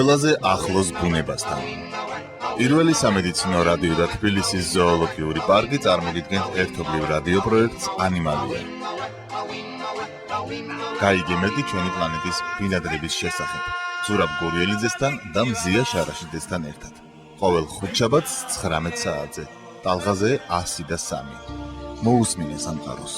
ყველაზე ახლოს ბუნებასთან. პირველი სამედიცინო რადიო და თბილისის ზოოლოგიური პარკი წარმოგიდგენთ ერთობლივ რადიო პროექტს ანიმალია. გაიგებთ ჩვენი პლანეტის ბინადრების შესახებ. ზურაბ გურიელიძესთან და მზია შარაშიძესთან ერთად. ყოველ ხუთშაბათს 19 საათზე. ტალღაზე 103. მოусმინე სამყაროს.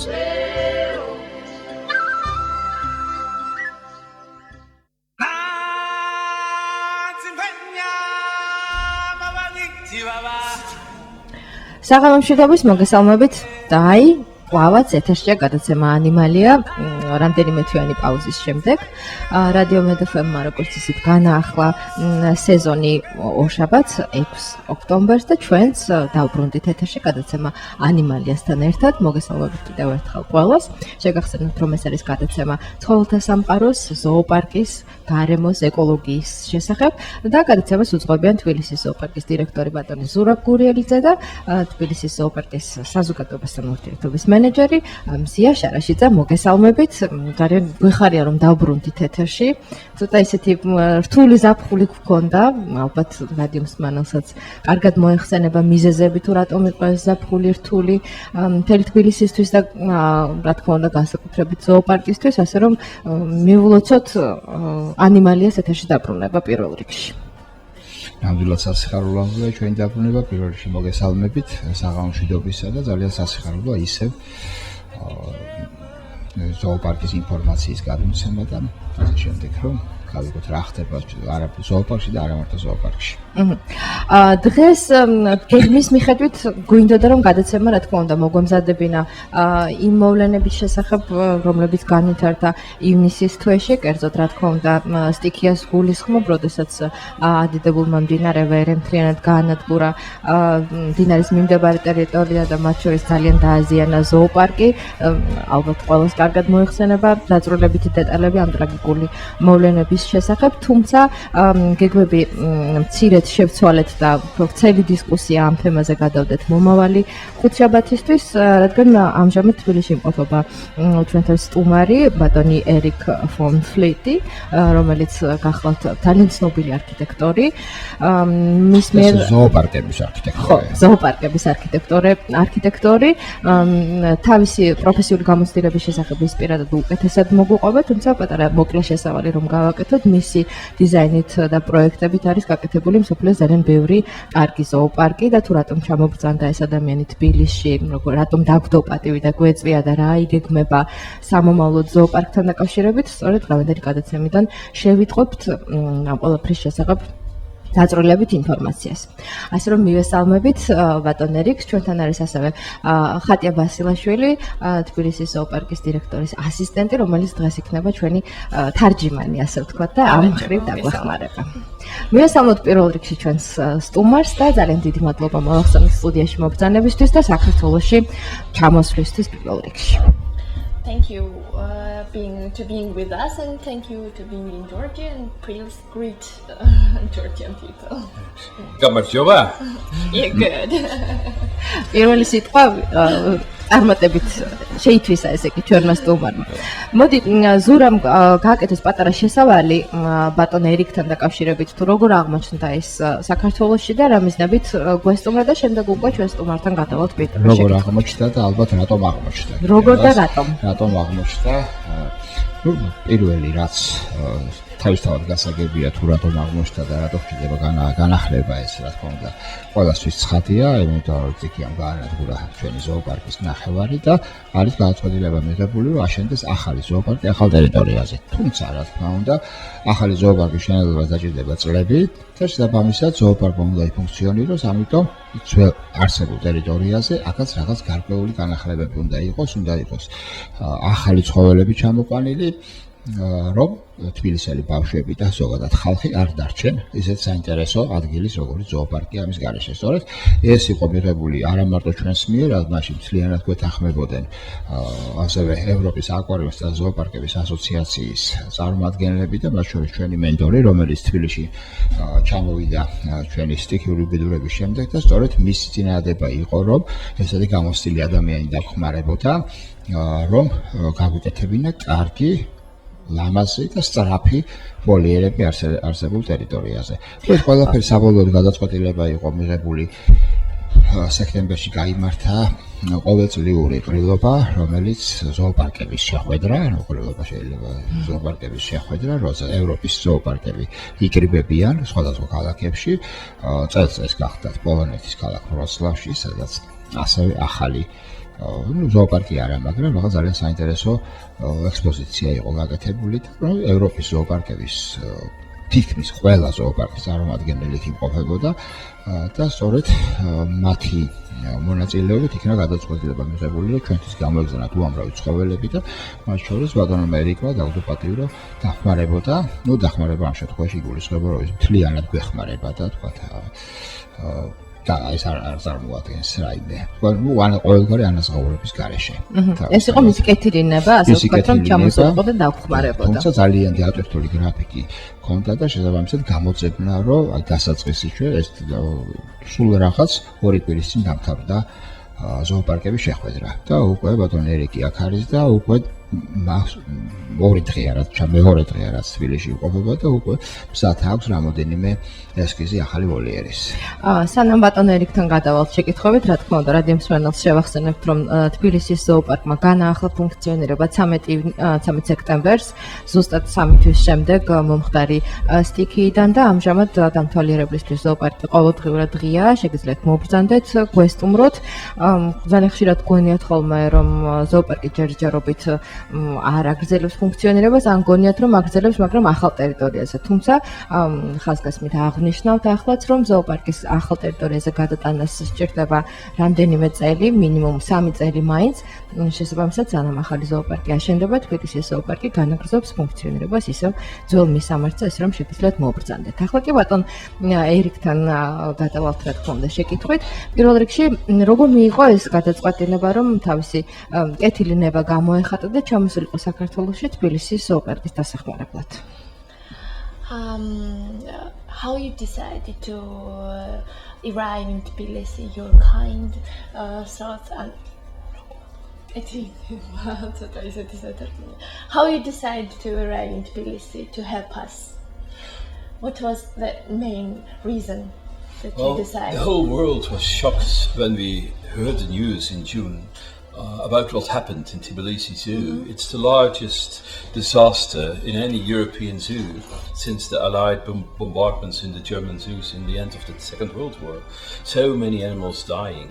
საღამომშვიდობის მოგესალმებით და აი ყავაც ეთერშია გადაცემა ანიმალია რამდენიმე თვიანი პაუზის შემდეგ რადიო მედფმ-მა როგორც ისეთ განაახლა სეზონი ორშაბათს 6 ოქტომბერს და ჩვენც დავბრუნდით ეთერში გადაცემა ანიმალიასთან ერთად მოგესალმებით კიდევ ერთხელ ყველას შეგახსენებთ რომ ეს არის გადაცემა ცხოველთა სამყაროს ზოოპარკის გარემოს ეკოლოგიის შესახებ და გადაცემას უძღვებიან თბილისის ზოოპარკის დირექტორი ბატონი ზურაბ გურიელიძე და თბილისის ზოოპარკის საზოგადოებასთან ურთიერთობის მენეჯერი მზია შარაშიძე მოგესალმებით ძალიან გვეხარია რომ დავბრუნდით ეთერში ცოტა ისეთი რთული ზაფხული გქონდა ალბათ რადიო მსმენელსაც კარგად მოეხსენება მიზეზები თუ რატომ იყო ეს ზაფხული რთული მთელი თბილისისთვის და რა თქმა უნდა განსაკუთრებით ზოოპარკისთვის ასე რომ მივულოცოთ ანიმალიას ეთერში დაბრუნება პირველ რიგში. ნამდვილად სასიხარულოა ჩვენი დაბრუნება პირველ რიგში მოგესალმებით საღამომშვიდობისა და ძალიან სასიხარულოა ისევ ზოოპარკის ინფორმაციის გადმოცემა და ასე შემდეგ რომ გავიგოთ რა ხდება არა ზოოპარკში და არა მარტო ზოოპარკში. დღეს გეგმის მიხედვით გვინდოდა რომ გადაცემა რა თქმა უნდა მოგვემზადებინა იმ მოვლენების შესახებ რომლებიც განვითარდა ივნისის თვეში კერძოდ რა თქმა უნდა სტიქიას გულისხმობ როდესაც ადიდებულმა მდინარევ ერემთლიანად გაანადგურა მდინარის მიმდებარე ტერიტორია და მათ შორის ძალიან დააზიანა ზოოპარკი ალბათ ყველას კარგად მოიხსენება დაწვრილებითი დეტალები ამ ტრაგიკული მოვლენების შესახებ თუმცა გეგმები მცირედ შევცვალეთ და ვრცელი დისკუსია ამ თემაზე გადავდეთ მომავალი ხუთშაბათისთვის, რადგან ამჟამად თბილისში იმყოფება ჩვენთან სტუმარი ბატონი ერიკ ფონფლიტი, რომელიც გახლავთ ძალიან ცნობილი არქიტექტორი. მის მიერ ზოოპარკების არქიტექტორი. ხო, ზოოპარკების არქიტექტორი. თავისი პროფესიული გამოცდილების შესახებ ის პირადად უკეთესად მოგვიყვება, თუმცა პატარა მოკლე შესავალი რომ გავაკეთოთ, მისი დიზაინით და პროექტებით არის გაკეთებული მსოფლიოს ძალიან ბევრი კარგი ზოოპარკი და თუ რატომ ჩამობრძანდა ეს ადამიანი თბილისში, რატომ დაგვდო პატივი და გვეწვია და რა იგეგმება სამომავლოდ ზოოპარკთან დაკავშირებით, სწორედ დღევანდელი გადაცემიდან შევიტყობთ ამ ყველაფრის შესახებ დაწვრილებით ინფორმაციას. ასე რომ მივესალმებით ბატონ ერიკს, ჩვენთან არის ასევე ხატია ბასილაშვილი, თბილისის ზოოპარკის დირექტორის ასისტენტი, რომელიც დღეს იქნება ჩვენი თარჯიმანი, ასე ვთქვათ და ამ მხრივ დაგვეხმარება. მივესალმოთ პირველ რიგში ჩვენს სტუმარს და ძალიან დიდი მადლობა მოვახსენოთ სტუდიაში მობრძანებისთვის და საქართველოში ჩამოსვლისთვის პირველ რიგში. Thank you to being with us and thank you to being in Georgia and please greet Georgian people. გამარჯობა? Yeah, good. პირველი სიტყვა წარმატებით შეითვისა ესე იგი ჩვენმა სტუმარმა. მოდი ზურამ გააკეთოს პატარა შესავალი ბატონ ერიკთან დაკავშირებით თუ როგორ აღმოჩნდა ეს საქართველოში და რა მიზნებით გვესტუმრა და შემდეგ უკვე ჩვენ სტუმართან გადავალთ პირდაპირ. როგორ აღმოჩნდა და ალბათ რატომ აღმოჩნდა? როგორ და რატომ? რატომ აღმოჩნდა? პირველი რაც თავისთავად გასაგებია თუ რატომ აღმოჩნდა და რატომ ხდება განახლება ეს რა თქმა უნდა ყველასთვის ცხადია, იმიტომ რომ იქიდან გაანადგურა ჩვენი ზოოპარკის ნახევარი და არის გადაწყვეტილება მიღებული რომ აშენდეს ახალი ზოოპარკი ახალ ტერიტორიაზე. თუმცა რა თქმა უნდა ახალი ზოოპარკის მშენებლობას დაჭირდება წლები და შესაბამისად ზოოპარკმა უნდა იფუნქციონიროს, ამიტომ ძველ არსებულ ტერიტორიაზე აქაც რაღაც გარკვეული განახლებები უნდა იყოს ახალი ცხოველები ჩამოყვანილი რომ თბილისელი ბავშვები და ზოგადად ხალხი არ დარჩენ ისეთ საინტერესო ადგილის როგორც ზოოპარკი ამის გარეშე. სწორედ ეს იყო მიღებული არა მარტო ჩვენს მიერ, რაც მაშინ მთლიანად გვეთანხმებოდნენ ასევე ევროპის აკვარიუმის და ზოოპარკების ასოციაციის წარმომადგენლები და მათ შორის ჩვენი მენტორი, რომელიც თბილისში ჩამოვიდა ჩვენი სტიქიური უბედურების შემდეგ და სწორედ მისი წინააღმდება იყო რომ ესეთი გამოცდილი ადამიანი დაგხმარებოდა რომ გაგვიკეთებინა კარგი ლამაზი და სწრაფი ვოლიერები არსებულ ტერიტორიაზე. ეს ყველაფერი საბოლოოდ გადაწყვეტილება იყო მიღებული სექტემბერში გაიმართა ყოველწლიური ყრილობა, რომელიც ზოოპარკების შეხვედრა, ყრილობა შეიძლება ზოოპარკების შეხვედრა, როცა ევროპის ზოოპარკები იკრიბებიან სხვადასხვა ქალაქებში, წელს გახდათ პოლონეთის ქალაქ ვროცლავში, სადაც ასევე ახალი ზოოპარკი არა, მაგრამ რაღაც ძალიან საინტერესო ექსპოზიცია იყო გაკეთებული და ევროპის ზოოპარკების თითქმის ყველა ზოოპარკის წარმომადგენელი იმყოფებოდა და სწორედ მათი მონაწილეობით იქნა გადაწყვეტილება მიღებული, რომ ჩვენთვის გამოეგზავნათ უამრავი ცხოველები და მათ შორის ბატონმა ერიკმა დაუდოპატივრო დახმარებოდა, დახმარება ამ შემთხვევაში იგულისხმება, რომ მთლიანად გვეხმარება და თქვათ და ეს არ წარმოადგენს რაიმე. ყოველგვარი ანაზღაურების გარეშე. ეს იყო მისი კეთილინება, ასე ვთქვათ, რომ ჩამოსულიყო და დაგვხმარებოდა. თუმცა ძალიან დატვირთული გრაფიკი ჰქონდა და შესაბამისად გამოძებნა, რომ დასაწყისში ეს სულ რაღაც 2 კვირის წინ დამთავრდა ზოოპარკების შეხვედრა და უკვე ბატონ ერიკი აქ არის და უკვე მეორე დღეა რაც თბილისში იმყოფება და უკვე მზად აქვს რამოდენიმე ესკიზი ახალი ვოლიერის. სანამ ბატონ ერიკთან გადავალთ შეკითხვებით, რა თქმა უნდა, რადიო მსმენელს შევახსენებთ, რომ თბილისის ზოოპარკმა განაახლა ფუნქციონირება 13 სექტემბერს, ზუსტად 3 თვის შემდეგ მომხდარი სტიქიიდან და ამჟამად დამთვალიერებლისთვის ზოოპარკი ყოველდღიურად ღიაა, შეგიძლიათ მობრძანდეთ, გვესტუმროთ. ძალიან ხშირად გონიათ ხოლმე, რომ ზოოპარკი ჯერჯერობით არ აგრძელებს ფუნქციონირებას, ან გონიათ, რომ აგრძელებს, მაგრამ ახალ ტერიტორიაზე. თუმცა ხაზგასმით აღნიშნავთ ახლაც, რომ ზოოპარკის ახალ ტერიტორიაზე გადატანას სჭირდება რამდენიმე წელი, მინიმუმ 3 წელი მაინც. შესაბამისად, სანამ ახალი ზოოპარკი აშენდება, თბილისის ზოოპარკი განაგრძობს ფუნქციონირებას ისევ ძველ მისამართზე, ისე რომ შეგიძლიათ მობრძანდეთ. ახლა კი ბატონ ერიკთან გადავალთ, რა თქმა უნდა, შეკითხვით. პირველ რიგში, როგორ მიიღო ეს გადაწყვეტილება, რომ თავისი კეთილინება გამოეხატა და ჩამოსულიყო საქართველოში თბილისის ზოოპარკის დასახმარებლად? How you decided to arrive in Tbilisi, your kind thoughts and how you decided to arrive in Tbilisi to help us? What was the main reason that you decided? The whole world was shocked when we heard the news in June about what happened in Tbilisi Zoo. It's the largest disaster in any European zoo since the Allied bombardments in the German zoos in the end of the Second World War. So many animals dying.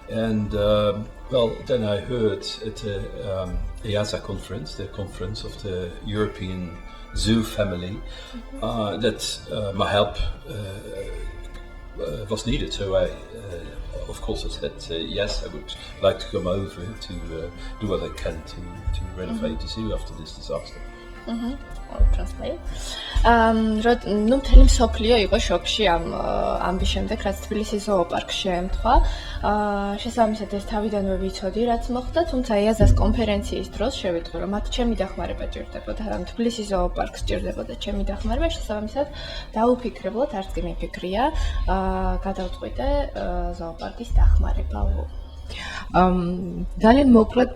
And then I heard at the EASA conference, the conference of the European Zoo family, that my help was needed. So I of course I said yes, I would like to come over to do what I can to renovate the zoo after this disaster. I'll translate. ნუ მთელი მსოფლიო იყო შოკში ამ ამბის შემდეგ, რაც თბილისის ზოოპარკს შეემთხვა. შესაბამისად ეს თავიდანვე ვიცოდი, რაც მოხდა, თუმცა EASA-ს კონფერენციის დროს შევიტყვი, რომ მათ ჩემი დახმარება ჭირდებოდა, ან თბილისის ზოოპარკს ჭირდებოდა ჩემი დახმარება, შესაბამისად დაუფიქრებლად, არც კი მიფიქრია, გადავწყვიტე ზოოპარკის დახმარება. ძალიან მოკლედ,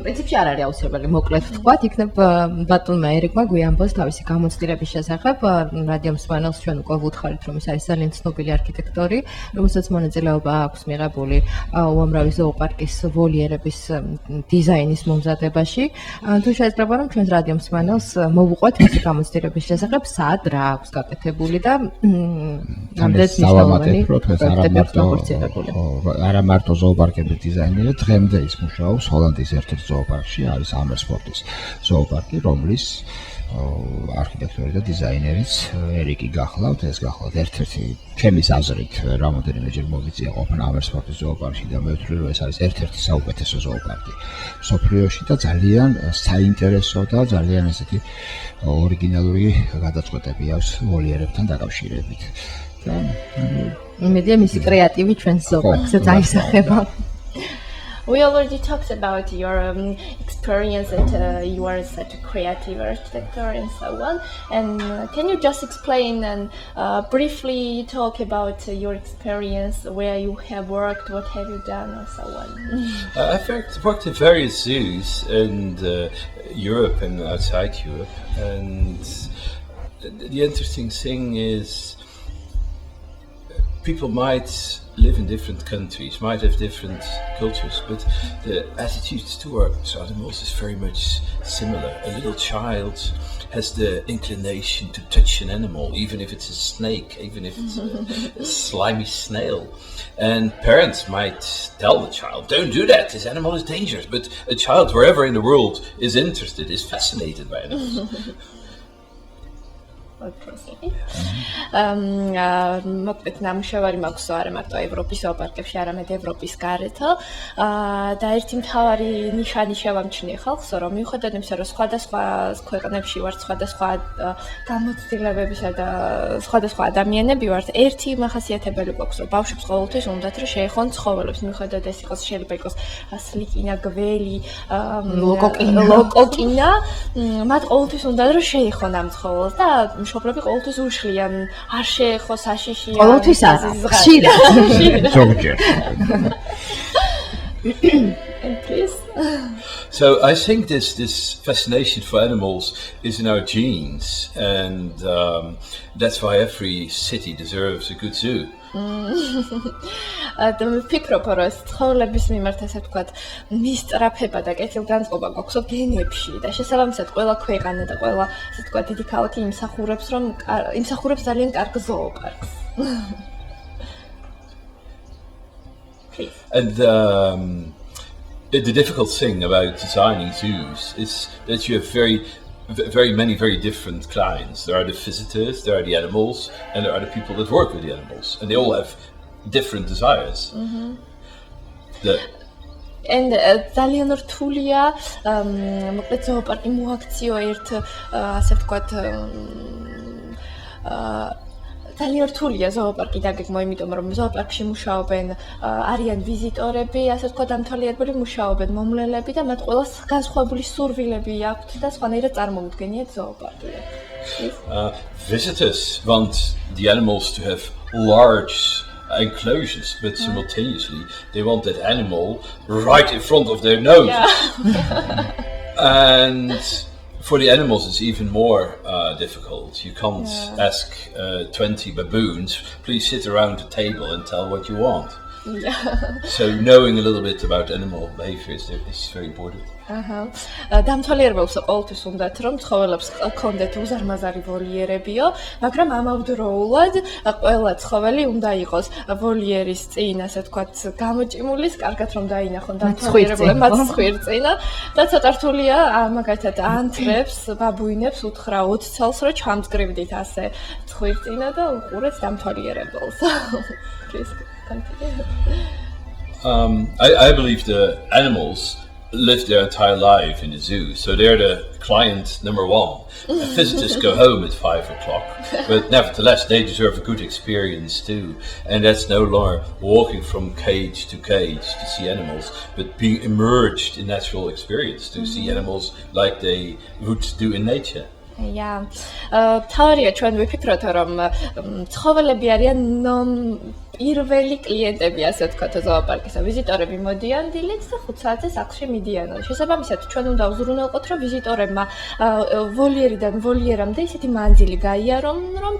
პრინციპში არ არის აუცილებელი მოკლედ ვთქვათ, იქნებ ბატონმა ერიკმა გვიამბოს თავისი გამოცდილების შესახებ. რადიო მსმენელს ჩვენ უკვე ვუთხარით, რომ ის არის ძალიან ცნობილი არქიტექტორი, რომელსაც მონაწილეობა აქვს მიღებული უამრავი ზოოპარკის ვოლიერების დიზაინის მომზადებაში. თუ შეიძლება, რომ ჩვენს რადიო მსმენელს მოვუყვეთ მისი გამოცდილების შესახებ, სად რა აქვს გაკეთებული და რამდენად მნიშვნელოვანი არა მარტო ზოოპარკი დიზაინერი დღემდე ის მუშაობს ჰოლანდიის ერთ-ერთ ზოოპარკში, არის ამერსფორტის ზოოპარკი, რომლის არქიტექტორი და დიზაინერიც ერიკი გახლავთ, ეს გახლავთ ერთ-ერთი ჩემის აზრით რამოდენიმეჯერ მოვიწია ყოფნა ამერსფორტის ზოოპარკში და მე ვთვლი, რომ ეს არის ერთ-ერთი საუკეთესო ზოოპარკი მსოფლიოში და ძალიან საინტერესო და ძალიან ესეთი ორიგინალური გადაწყვეტები აქვს ვოლიერებთან დაკავშირებით. და იმედია მისი კრეატივი ჩვენს ზოოპარკსაც აისახება. We already talked about your experience that you are such a creative architector and so on. And can you just explain and briefly talk about your experience, where you have worked, what have you done, and so on? I've worked in various zoos, and Europe and outside Europe. And the interesting thing is people might live in different countries, might have different cultures, but the attitudes towards animals is very much similar. A little child has the inclination to touch an animal, even if it's a snake, even if it's a slimy snail. And parents might tell the child, don't do that, this animal is dangerous. But a child, wherever in the world, is interested, is fascinated by animals. მოკლედ ნამუშევარი მაქვს არა მარტო ევროპის ზოოპარკებში, არამედ ევროპის გარეთო. და ერთი მთავარი ნიშანი შევამჩნიე ხალხს, რომ მიუხედავად იმისა, რომ სხვადასხვა ქვეყნებში ვართ, სხვადასხვა გამოცდილებებისა და სხვადასხვა ადამიანები ვართ, ერთი მახასიათებელი გვაქვს, რომ ბავშვებს ყოველთვის უნდათ რომ შეეხონ ცხოველებს, მიუხედავად ეს იყოს შეიძლება იყოს სლიკინა, გველი, ლოკოკინა, მათ ყოველთვის უნდათ რომ შეეხონ ამ ცხოველს და მშობლები ყოველთვის უშლიან არ შეეხო საშიში ყოველთვის არა ხშირად ზოგჯერ So I think this fascination for animals is in our genes, and that's why every city deserves a good zoo. და ვფიქრობ, რომ ცხოველების მიმართ ასე ვთქვათ, მისწრაფება და კეთილგანწყობა გვაქვს გენებში და შესაბამისად ყველა ქვეყანა და ყველა ასე ვთქვათ დიდი ქალაქი იმსახურებს ძალიან კარგ ზოოპარკს. And the difficult thing about designing zoos is that you have very many very different clients. There are the visitors, there are the animals, and there are the people that work with the animals, and they all have different desires. And ძალიან რთულია მოკლედ ზოოპარკი მოაქციო ერთ ასე ვთქვათ ძალიან რთულია ზოოპარკი დაგეგმო, იმიტომ რომ ზოოპარკში მუშაობენ არიან ვიზიტორები, ასე ვთქვათ, დამთვალიერებელი მუშაობენ მომლელები და მათ ყველას განსხვავებული სურვილები აქვთ და სხვანაირად წარმოუდგენიათ ზოოპარკი. Visitors want the animals to have large enclosures, but simultaneously they want that animal right in front of their nose. And for the animals, it's even more difficult. You can't ask 20 baboons, please sit around the table and tell what you want. So knowing a little bit about animal behavior is very important. დამთვალიერებელს ყოველთვის უნდათ რომ ცხოველებს ჰქონდეთ უზარმაზარი ვოლიერებიო, მაგრამ ამავდროულად ყველა ცხოველი უნდა იყოს ვოლიერის წინ, ასე ვთქვათ, გამოჭიმულის, კარგად რომ დაინახონ დამთვალიერებლებმა ცხვირწინა და ცოტა რთულია მაგალითად ანთრებს, ბაბუინებს უთხრა 20 წელს რომ ჩამწკრივდით ასე ცხვირწინა და უყურეთ დამთვალიერებელს. I believe the animals live their entire life in the zoo, so they're the client number one. Visitors go home at 5 o'clock, but nevertheless they deserve a good experience too, and that's no longer walking from cage to cage to see animals, but being immersed in natural experience to see animals like they would do in nature. თავარია ჩვენ ვიფიქროთ რომ ცხოველები არიან პირველი კლიენტები, ასე ვთქვათ, ზოოპარკისა. ვიზიტორები მოდიან დილით და 5 საათზე სახლში მიდიან. შესაბამისად, ჩვენ უნდა უზრუნველყოთ, რომ ვიზიტორებმა ვოლიერიდან ვოლიერამდე ისეთი მანძილი გაიარონ, რომ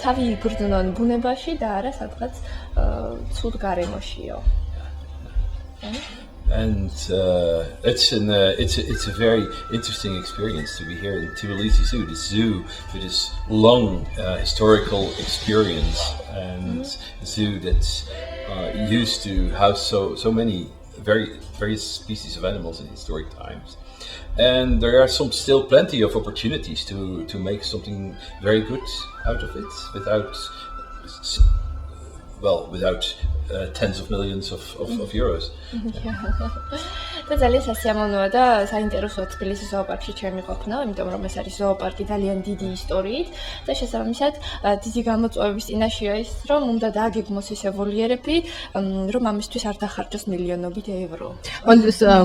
თავი იგრძნონ ბუნებაში და არა სადღაც ცუდ გარემოშიო. And it's a very interesting experience to be here in Tbilisi Zoo, the zoo with this long historical experience, and a zoo that's used to house so many various species of animals in historic times. And there are still plenty of opportunities to make something very good out of it without tens of millions of euros. და ძალიან სასიამოვნოა და საინტერესოა თბილისის ზოოპარკში ჩემი ყოფნა, იმიტომ რომ ეს არის ზოოპარკი ძალიან დიდი ისტორიით და შესაბამისად დიდი გამოწვევების წინაშეა ის, რომ უნდა დააგეგმოს ისე ვოლიერები, რომ ამისთვის არ დახარჯოს მილიონობით ევრო.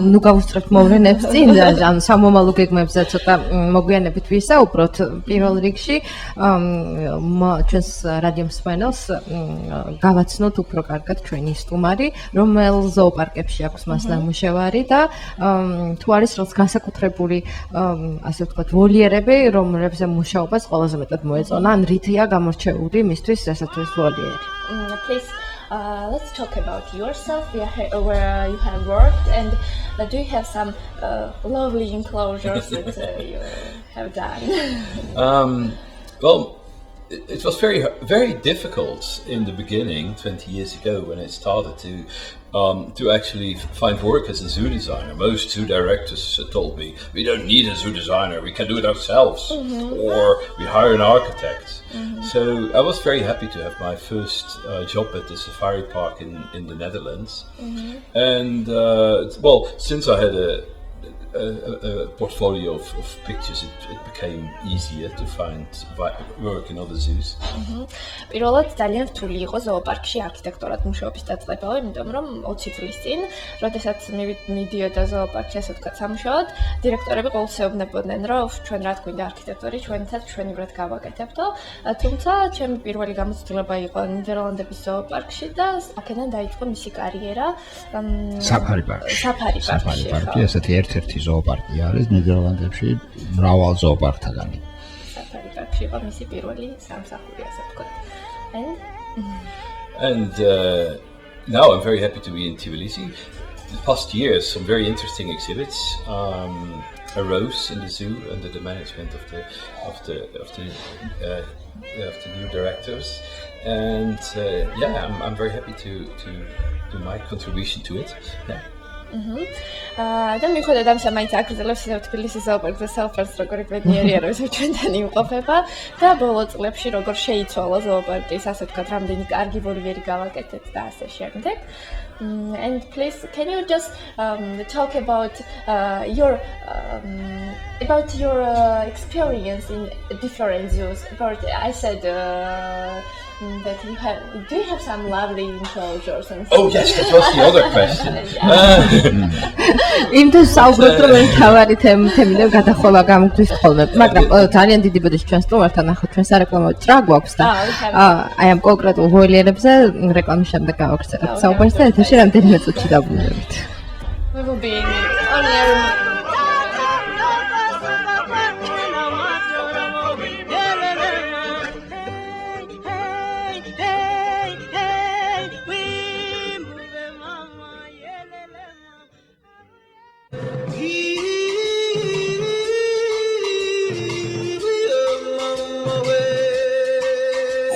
ნუ გავუსწრებთ მოვლენებს წინ, ან სამომავლო გეგმებზე ცოტა მოგვიანებით ვისაუბროთ. პირველ რიგში ჩვენს რადიო მსმენელს გავაცნოთ უფრო კარგად ჩვენი სტუმარი, რომელ ზოოპარკებში აქვს მას ნამუშევარი. და თუ არის რაღაც განსაკუთრებული ასე ვთქვათ ვოლიერები, რომლებზე მუშაობას ყველაზე მეტად მოეწონა, ან რითია გამორჩეული მისთვის ესეთ ვოლიერი. Please let's talk about yourself, where you have worked, and do you have some lovely enclosures that you have done? Well, it was very difficult in the beginning, 20 years ago, when I started to actually find work as a zoo designer. Most zoo directors told me, we don't need a zoo designer, we can do it ourselves, or we hire an architect. So I was very happy to have my first job at the safari park in the Netherlands. And well, since I had a portfolio of pictures, it became easier to find work in other zoos. პირველად ძალიან რთული იყო ზოოპარკში არქიტექტორად მუშაობის დაწყება, იმიტომ რომ 20 წლის წინ, როდესაც მიდიოდა ზოოპარკში ასე ვთქვათ სამუშაოდ, დირექტორები ყოველთვის ეუბნებოდნენ, რომ ჩვენ რა გვინდა არქიტექტორი, ჩვენთაც ჩვენივრად გავაკეთებთო. თუმცა ჩემი პირველი გამოცდილება იყო ნიდერლანდების ზოოპარკში და აქედან დაიწყო მისი კარიერა. საფარი პარკი, ესეთი ერთ-ერთი ზოოპარკი არის ნიდერლანდებში მრავალ ზოოპარკთაგანი. საფარი პარკში იყო მისი პირველი სამსახური, ასე ვთქვათ. And now I'm very happy to be in Tbilisi. The past years, some very interesting exhibits arose in the zoo under the management of the new directors, and I'm very happy to do my contribution to it. Yeah. და მიუხედავად ამისა, მაინც აგრძელებს თბილისის ზოოპარკზე საუბარს, როგორი ბედნიერი არის, რომ ჩვენთან იმყოფება და ბოლო წლებში როგორ შეიცვალა ზოოპარკის, ასე ვთქვათ, რამდენი კარგი ვოლიერი გავაკეთეთ და ასე შემდეგ. And please, can you just talk about your experience in different zoos? I said that do you have some lovely enclosures? Oh yes, that was the other question. იმდენ საუბრობთ, რომ თავარი თემიდან გადახვევა გამოგდის ხოლმე, მაგრამ ძალიან დიდი ბოდიში ჩვენ სტუმართან ახლა ჩვენ სარეკლამო ჭრა გვაქვს და აი ამ კონკრეტულ ვოილიერებზე რეკლამის შემდეგ გავაგრძელებთ საუბარს და ეთერში რამდენიმე წუთში დაბრუნდებით. We will be on air.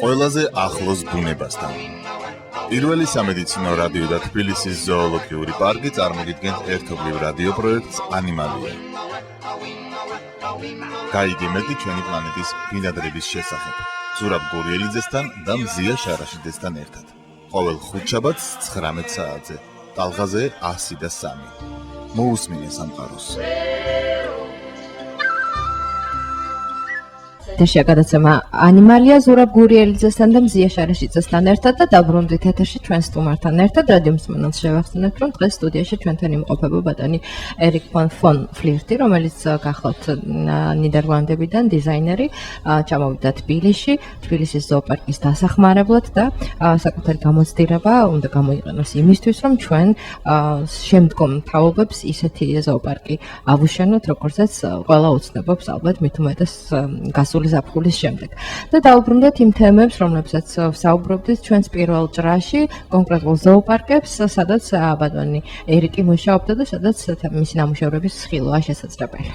ყველაზე ახლოს ბუნებასთან. პირველი სამედიცინო რადიო და თბილისის ზოოლოგიური პარკი წარმოგიდგენთ ერთობლივ რადიო პროექტს ანიმალია. გაიგებთ ჩვენი პლანეტის ბინადრების შესახებ. ზურაბ გურიელიძესთან და მზია შარაშიძესთან ერთად. ყოველ ხუთშაბათს 19 საათზე. ტალღაზე 103. მოусმინე სამყაროს. ეთერში გადაცემა ანიმალია ზურაბ გურიელიძესთან და მზია შარაშიძესთან ერთად და დაბრუნდით ეთერში ჩვენ სტუმართან ერთად. რადიო მსმენელს შევახსენებთ, რომ დღეს სტუდიაში ჩვენთან იმყოფება ბატონი ერიკ ფონფლიტი, რომელიც გახლავთ ნიდერლანდებიდან დიზაინერი, ჩამოვიდა თბილისის ზოოპარკის დასახმარებლად და საკუთარი გამოცდილება უნდა გამოიყენოს იმისთვის, რომ ჩვენ შემდგომ თაობებს ისეთი ზოოპარკი ავუშენოთ, როგორცაც ყველა უცნობობს ალბათ მით უმეტეს გასული ზაფხულის შემდეგ. და დაუბრუნდეთ იმ თემებს, რომლებსაც ვსაუბრობდით ჩვენს პირველ ჭრაში, კონკრეტულ ზოოპარკებს, სადაც ბატონი ერიკი მუშაობდა და სადაც მისი ნამუშევრების ხილვაა შესაძლებელი.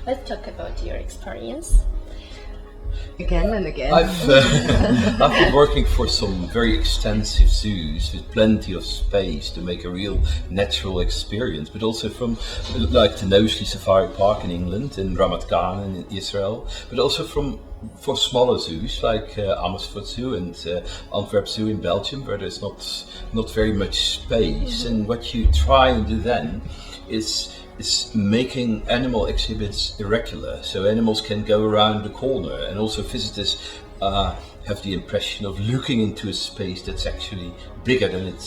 Let's talk about your experience. Again and again. I've been working for some very extensive zoos with plenty of space to make a real natural experience, but also from like the Nosley Safari Park in England, in Ramat Gan in Israel, but also for smaller zoos like Amersfoort Zoo and Antwerp Zoo in Belgium, where there's not very much space. And what you try and do then is making animal exhibits irregular, so animals can go around the corner, and also visitors have the impression of looking into a space that's actually bigger than it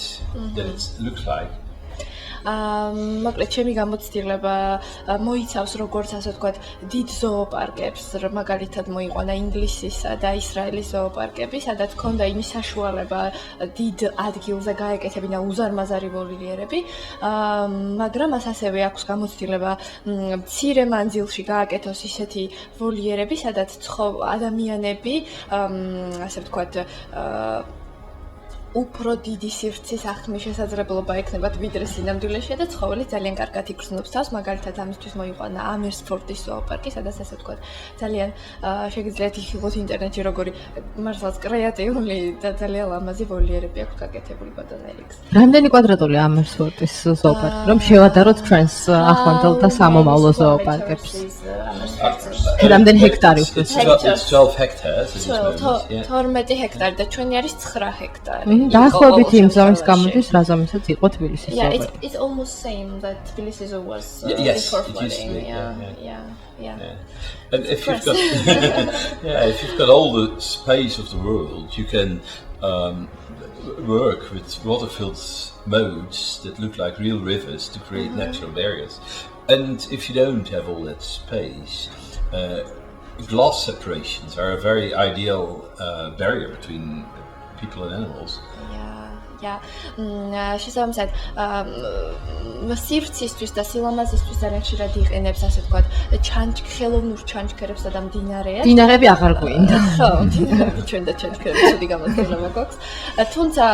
looks like. მოკლედ ჩემი გამოცდილება მოიცავს როგორც ასე ვთქვათ დიდ ზოოპარკებს, მაგალითად მოიყვანა ინგლისისა და ისრაელის ზოოპარკები, სადაც ჰქონდა იმის საშუალება დიდ ადგილზე გაეკეთებინა უზარმაზარი ვოლიერები, მაგრამ მას ასევე აქვს გამოცდილება მცირე მანძილში გააკეთოს ისეთი ვოლიერები, სადაც ადამიანები, ასე ვთქვათ, უფრო დიდი სივრცის აღქმის შესაძლებლობა ექნებათ ვიდრე სინამდვილეში და ცხოველი ძალიან კარგად იგრძნობს თავს, მაგალითად ამისთვის მოიყვანა ამერსფორდის ზოოპარკი, სადაც ასე ვთქვათ, ძალიან შეგიძლიათ იხილოთ ინტერნეტში როგორი მართლაც კრეატიული და ძალიან ლამაზი ვოლიერები აქვს გაკეთებული ბატონ ერიქს. რამდენი კვადრატული ამერსფორდის ზოოპარკი, რომ შევადაროთ ჩვენს ახლანდელ და სამომავლო ზოოპარკებს? რამდენი ჰექტარი უფრო? It's 12 hectares at this moment. 12 ჰექტარი და ჩვენი არის 9 ჰექტარი. დაახლოებით იმ ზომის გამოდის, რა ზომისაც იყო თბილისის Yeah, ზოოპარკი. it's almost same that Tbilisi zoo was Yes, before it used to flooding. be, yeah. Yeah. And if you've got, if you've got all the space of the world, you can work with water-filled modes that look like real rivers to create natural barriers. And if you don't have all that space, glass separations are a very ideal barrier between people and animals. შესაბამისად, სივრცისთვის და სილამაზისთვის ძალიან ხშირად იყენებს, ასე ვთქვათ, ხელოვნურ ჩანჩქერებს და მდინარეებს. მდინარეები აღარ გვინდა. ხო, მდინარეები ჩვენ და ჩანჩქერები ცუდი გამოცდილება გვაქვს. თუმცა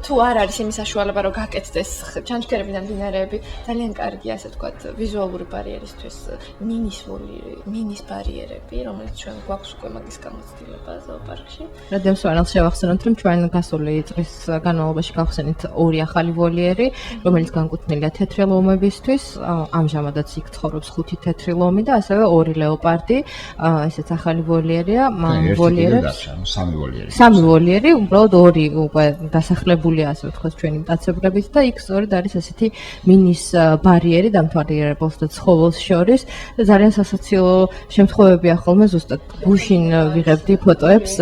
თუ არ არის იმის საშუალება, რომ გაკეთდეს ჩანჩქერები და მდინარეები, ძალიან კარგია, ასე ვთქვათ, ვიზუალური ბარიერისთვის მინის ბარიერები, რომელიც ჩვენ გვაქვს უკვე მაგის გამოცდილება ზოოპარკში. რადგან სვანელს შევახსენოთ, რომ ჩვენ გასული წლის განმავლობაში გავხსენით 2 ახალი ვოლიერი, რომელიც განკუთვნილია თეთრი ლომებისთვის. ამჟამადაც იქ ცხოვრობს 5 თეთრი ლომი და ასევე 2 ლეოპარდი. ესეც ახალი ვოლიერია. ვოლიერებს 3 ვოლიერი. 3 ვოლიერი, უბრალოდ 2 უკვე დასახლებულია, ასე ვთქვათ, ჩვენი მტაცებლებით და იქ სწორედ არის ასეთი მინის ბარიერი დამთვალიერებელს და ცხოველს შორის. ძალიან სასაცილო შემთხვევებია ხოლმე, ზუსტად გუშინ ვიღებდი ფოტოებს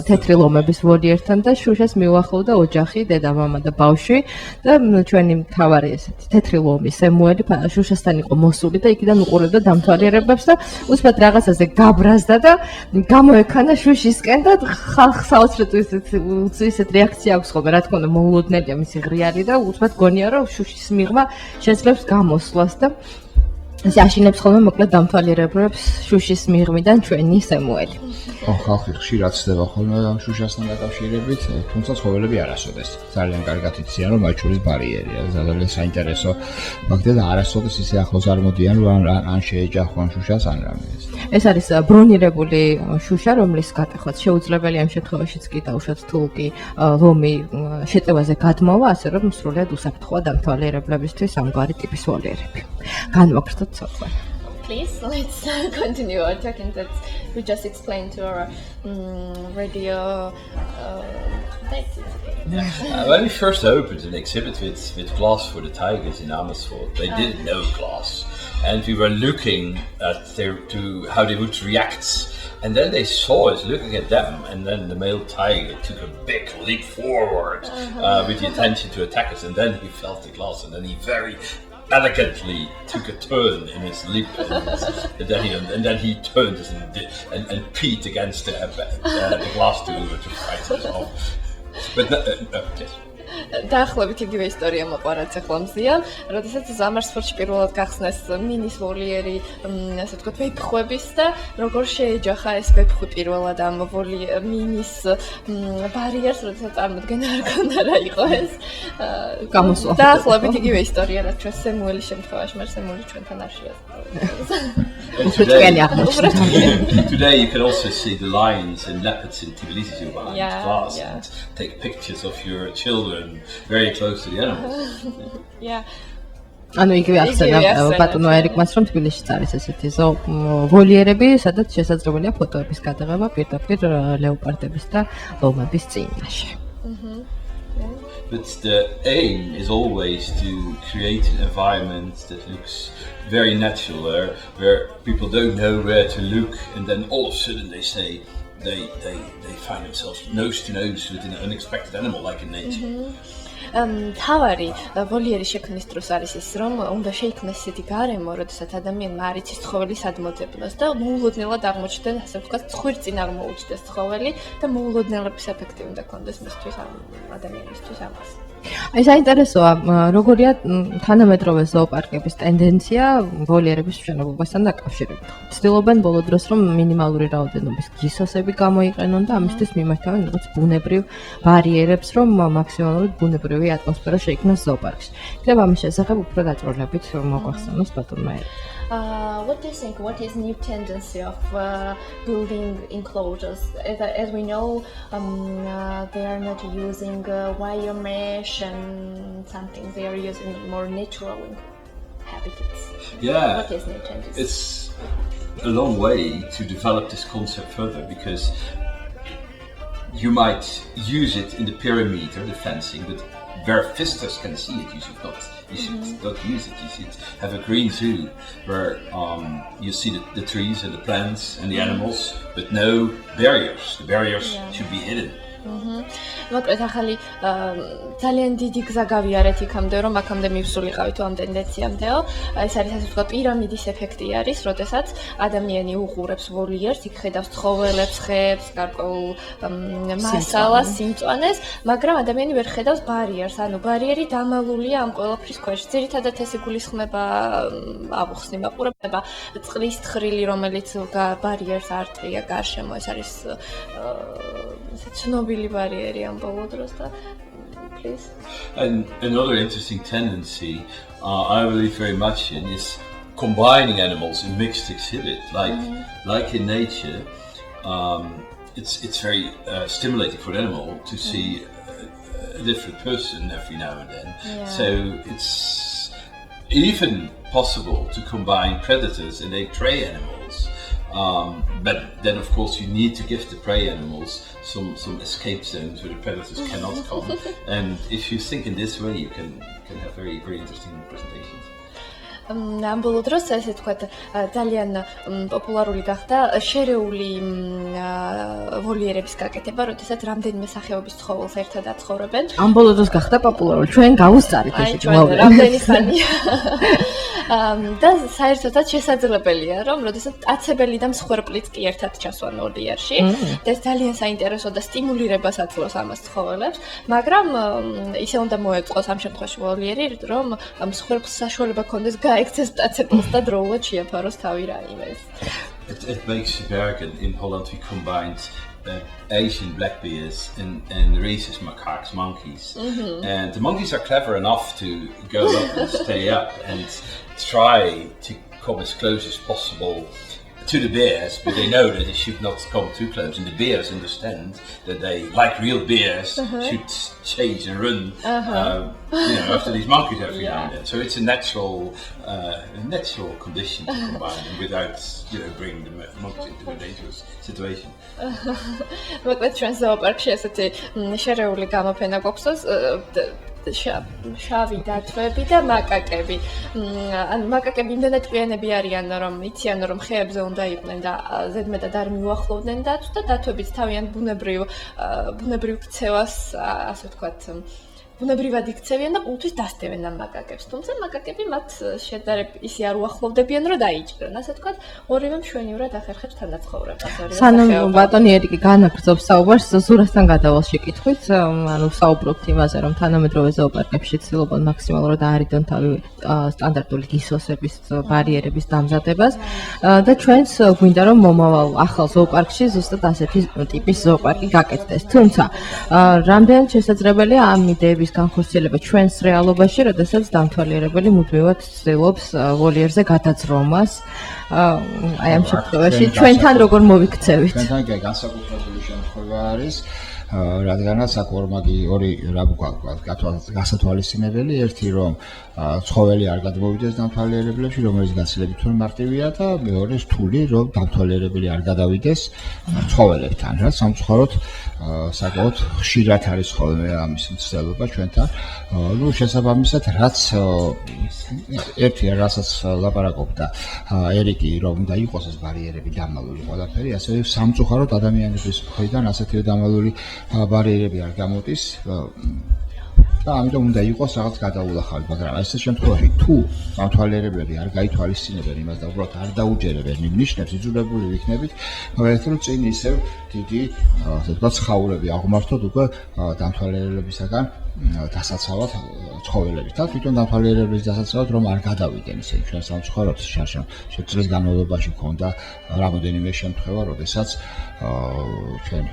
თეთრი ლომების ვოლიერთან და შუშას მიუახლოვდა ოჯახი, დედა, მამა და ბავშვი და ჩვენი მთავარი ესეთი თეთრი ლომი სემუელი შუშასთან იყო მოსული და იქიდან უყურებდა დამთვალიერებებს და უცბად რაღაცაზე გაბრაზდა და გამოექანა შუშისკენ და ხალხს საოცრად ისეთ რეაქცია აქვს ხოლმე, რა თქმა უნდა, მოულოდნელია მისი ღრიალი და უცბად გონია, რომ შუშის მიღმა შეძლებს გამოსვლას და ეს აშინებს ხოლმე მოკლედ დამთვალიერებებს შუშის მიღმიდან ჩვენი სემუელი. ხალხი ხშირად ცდება ხოლმე შუშასთან დაკავშირებით, თუმცა ცხოველები არასოდეს. ძალიან კარგად იციან, რომ მათ შორის ბარიერია. ძალიან საინტერესო ფაქტია და არასოდეს ისე ახლოს არ მოდიან, რომ ან შეეჯახონ შუშას, ან რამე. ეს არის ბრონირებული შუშა, რომლის გატეხვაც შეუძლებელია იმ შემთხვევაშიც კი დაუშვათ თუ კი ლომი შეტევაზე გადმოვა, ასე რომ სრულად უსაფრთხოა დამთვალიერებლებისთვის ამგვარი ტიპის ვოლიერები. განვაგრძელოთ ცოტა. Please, let's continue our talking that we just explained to our radio. When we first opened an exhibit with glass for the tigers in Amersfoort, they didn't know glass, and we were looking at how they would react. And then they saw us looking at them, and then the male tiger took a big leap forward with the intention to attack us, and then he felt the glass, and then he very elegantly took a turn in his leap, and then he turned and peed against the glass to fight us off. But yes. დაახლოებით იგივე ისტორია მოყარაც ახლა მზია, როდესაც ზამარსფორტში პირველად გახსნეს მინის ვოლიერი, ასე ვთქვათ, ვეფხვების და როგორ შეეჯახა ეს ვეფხვი პირველად ამ მინის ბარიერს, როდესაც წარმოდგენა არ ქონდა რა იყო ეს. გამოსვლა. დაახლოებით იგივე ისტორია, რაც ჩვენ სემუელის შემთხვევაში, მაგრამ სემუელი ჩვენთან არ Today you can also see the lions and leopards in Tbilisi zoo behind glass and take pictures of your children very close to the animals. ანუ იგივე ახსენა ბატონო ერიკმას, რომ თბილისშიც არის ესეთი ვოლიერები, სადაც შესაძლებელია ფოტოების გადაღება პირდაპირ ლეოპარდების და ლომების წინაშე. But the aim is always to create an environment that looks very natural, where people don't know where to look, and then all of a sudden they say they find themselves nose to nose with an unexpected animal like in nature. თავარი ვოლიერის შექმნის დროს არის ის, რომ უნდა შეიქმნას ისეთი გარემო, როდესაც ადამიანმა არ იცის ცხოველი სად მოძებნოს და მოულოდნელად აღმოჩნდეს, ასე ვთქვათ, ცხვირწინ აღმოუჩნდეს ცხოველი და მოულოდნელების ეფექტი უნდა კონდეს მისთვის ადამიანისთვის ამას. აი საინტერესოა, როგორია თანამედროვე ზოოპარკების ტენდენცია ვოლიერების მშენებლობასთან დაკავშირებით. ცდილობენ ბოლო დროს, რომ მინიმალური რაოდენობის გისოსები გამოიყენონ და ამისთვის მიმართავენ როგორც ბუნებრივ ბარიერებს, რომ მაქსიმალურად ბუნებრივი ატმოსფერო შეიქმნას ზოოპარკში. იქნება ამის შესახებ უფრო დაწვრილებით მოგვახსენოს ბატონმა ერიკ. What do you think? What is new tendency of building enclosures? As we know, they are not using wire mesh and something. They are using more natural habitats. Yeah, What is new tendency? it's a long way to develop this concept further because you might use it in the perimeter, the fencing, but where visitors can see it, you should not use it. You should have a green zoo where you see the trees and the plants and the animals, but no barriers. The barriers should be hidden. მოკლედ ახალი ძალიან დიდი გზა გავიარეთ იქამდე, რომ აქამდე მივსულიყავით ამ ტენდენციამდეო. ეს არის ასე ვთქვათ პირამიდის ეფექტი არის, როდესაც ადამიანი უყურებს ვოლიერს, იქ ხედავს ცხოველებს, ხეებს, გარკვეულ მასალას, სიმწვანეს, მაგრამ ადამიანი ვერ ხედავს ბარიერს. ანუ ბარიერი დამალულია ამ ყველაფრის ქვეშ. ძირითადად ეს იგულისხმება ავუხსნი მაყურებელობა წყლის თხრილი, რომელიც ბარიერს არტყია გარშემო. ეს არის ცნობილი ბარიერი ამ ბოლო დროს და please. And another interesting tendency I believe very much in is combining animals in mixed exhibit. Like in nature, it's very stimulating for an animal to see a different person every now and then. So it's even possible to combine predators and prey animals. But then, of course, you need to give the prey animals some escape zones where the predators cannot come. And if you think in this way, you can have very, very interesting presentations. ამ ბოლო დროს ესე ვთქვათ ძალიან პოპულარული გახდა შერეული ვოლიერების გაკეთება, როდესაც რამდენიმე სახეობის ცხოველს ერთად აცხოვრებენ. ამ ბოლო დროს გახდა პოპულარული. ჩვენ გავუსწარით ეს მოვლენა. რამდენი ხანია. და საერთოდაც შესაძლებელია, რომ როდესაც აცებელი და მსხვერპლიც კი ერთად ჩასვან ვოლიერში, და ეს ძალიან საინტერესო და სტიმულირებას აძლევს ამას ცხოველებს, მაგრამ ისე უნდა მოეწყოს ამ შემთხვევაში ვოლიერი, რომ მსხვერპლს საშუალება ქონდეს გაექცეს აცებელს და დროულად შეაფაროს თავი რაიმეს. It makes Bergen in Holland we combined Asian black bears and rhesus macaques, monkeys. And the monkeys are clever enough to go up and stay up and try to come as close as possible to the bears, but they know that they should not come too close. And the bears understand that they, like real bears, should chase and run after these monkeys every now and then. So it's a natural condition to combine them without bringing the monkeys into a dangerous situation. მოკლედ ჩვენ ზოოპარკში ესეთი შერეული გამოფენა გვაქვს შავი დათვები და მაკაკები. ანუ მაკაკები იმდენად ტყიანები არიან, რომ იციან, რომ ხეებზე უნდა იყვნენ და ზედმეტად არ მიუახლოვდნენ დათვს და დათვებიც თავიანთ ბუნებრივ ქცევას, ასე ვთქვათ, ბუნებრივად იქცევიან და ყოველთვის დასდევენ ამ მაკაკებს. თუმცა მაკაკები მათ შედარებით ისე არ უახლოვდებიან, რომ დაიჭრენ. ასე ვთქვათ, ორივე მშვენივრად ახერხებს თანაცხოვრებას. სანამ ბატონი ერიკი განაგრძობს საუბარს, ზურასთან გადავალ შეკითხვით, ანუ საუბრობთ იმაზე, რომ თანამედროვე ზოოპარკებში ცდილობენ მაქსიმალურად აარიდონ თავი სტანდარტული გისოსების ბარიერების დამზადებას და ჩვენც გვინდა რომ მომავალ ახალ ზოოპარკში ზუსტად ასეთი ტიპის ზოოპარკი გაკეთდეს. თუმცა რამდენად შესაძლებელია ამ იდეების განხორციელება ჩვენს რეალობაში, როდესაც დამთვალიერებელი მუდმივად ცდილობს ვოლიერზე გადაძრომას. აი ამ შემთხვევაში ჩვენთან როგორ მოვიქცევით? ჩვენთან კი განსაკუთრებული შემთხვევა არის, რადგანაც აქ ორი რა გვაქვს გასათვალისწინებელი, ერთი რომ ცხოველი არ გადმოვიდეს დამთვალიერებლებში, რომელიც გაცილებით უფრო მარტივია და მეორე რთული, რომ დამთვალიერებელი არ გადავიდეს ცხოველებთან, რაც სამწუხაროდ საკმაოდ ხშირად არის ხოლმე ამის მცდელობა ჩვენთან. ნუ შესაბამისად, რაც ერთია, რასაც ლაპარაკობდა ერიკი, რომ უნდა იყოს ეს ბარიერები დამალული ყველაფერი, ასევე სამწუხაროდ ადამიანების მხრიდან ასეთივე დამალული ბარიერები არ გამოდის. და ამიტომ უნდა იყოს რაღაც გადაულახავი, მაგრამ ეს შემთხვევაში თუ დამთვალიერებლები არ გაითვალისწინებენ იმას და უბრალოდ არ დაუჯერებენ იმ ნიშნებს, იძულებული ვიქნებით, რომ წინ ისევ დიდი ასე ვთქვათ ცხაურები აღმართოთ უკვე დამთვალიერებისაგან დასაცავად ცხოველების და თვითონ დამთვალიერებლის დასაცავად რომ არ გადავიდნენ ისინი ჩვენ სამცხოვრებელს შეწლის განმავლობაში ქონდა რამოდენიმე შემთხვევა, როდესაც ჩვენ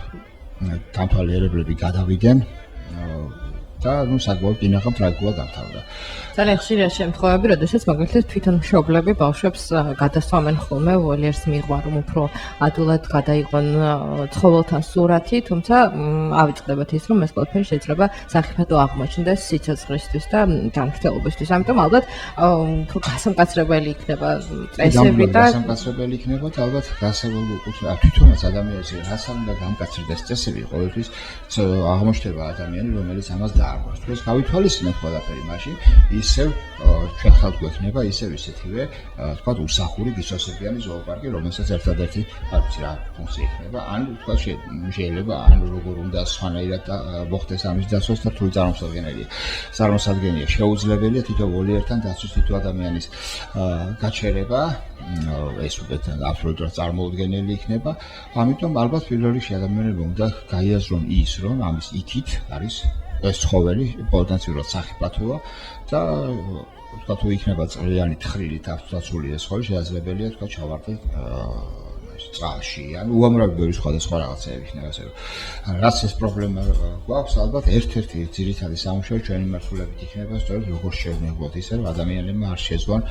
დამთვალიერებლები გადავიდნენ და საკმაოდ კინახამ ტრაგიკულად დამთავრდა. ძალიან ხშირია შემთხვევები, როდესაც მაგალითად თვითონ მშობლები ბავშვებს გადასვამენ ხოლმე ვოლიერს მიღვა, რომ უფრო ადვილად გადაიღონ ცხოველთან სურათი, თუმცა ავიწყდებათ ის, რომ ეს ყველაფერი შეიძლება სახიფათო აღმოჩნდეს სიცოცხლისთვის და განმართველობისთვის. ამიტომ ალბათ უფრო გასამკაცრებელი იქნება წესები და გასამკაცრებელი იქნება და ალბათ თვითონაც ადამიანის რას უნდა გამკაცრდეს წესები ყოველთვის აღმოჩნდება ადამიანი, რომელიც ამას დააარქვას. თუ ეს გავითვალისწინოთ ყველაფერი მაშინ ისევ ჩვენ ხალხ გვექნება ისევ ისეთივე თქვა უსახური გისოსებიანი ზოოპარკი, რომელსაც ერთადერთი არ ვიცი რა ფუნქცია იქნება, ან თქვა შეიძლება ან როგორ უნდა სხვანაირად მოხდეს ამის დასვას და თუ წარმოსადგენია შეუძლებელია თითო ვოლიერთან დაცვის თითო ადამიანის გაჩერება, ეს უბრალოდ აბსოლუტურად წარმოუდგენელი იქნება. ამიტომ ალბათ პირველ რიგში ადამიანებმა უნდა გაიაზრონ ის, რომ ამის იქით არის ეს ცხოველი პოტენციურად სახიფათოა და თქვა თუ იქნება წრიანი თხრილით აფსაცული ეს ცხოველი შესაძლებელია თქვა ჩავარდეთ წყალში, ან უამრავი ბევრი სხვადასხვა რაღაცები იქნება ასე რომ რაც ეს პრობლემა გვაქვს, ალბათ ერთ-ერთი ძირითადი სამუშაო ჩვენი მართულებით იქნება სწორედ როგორ შევნებოთ ისე რომ ადამიანებმა არ შეძლონ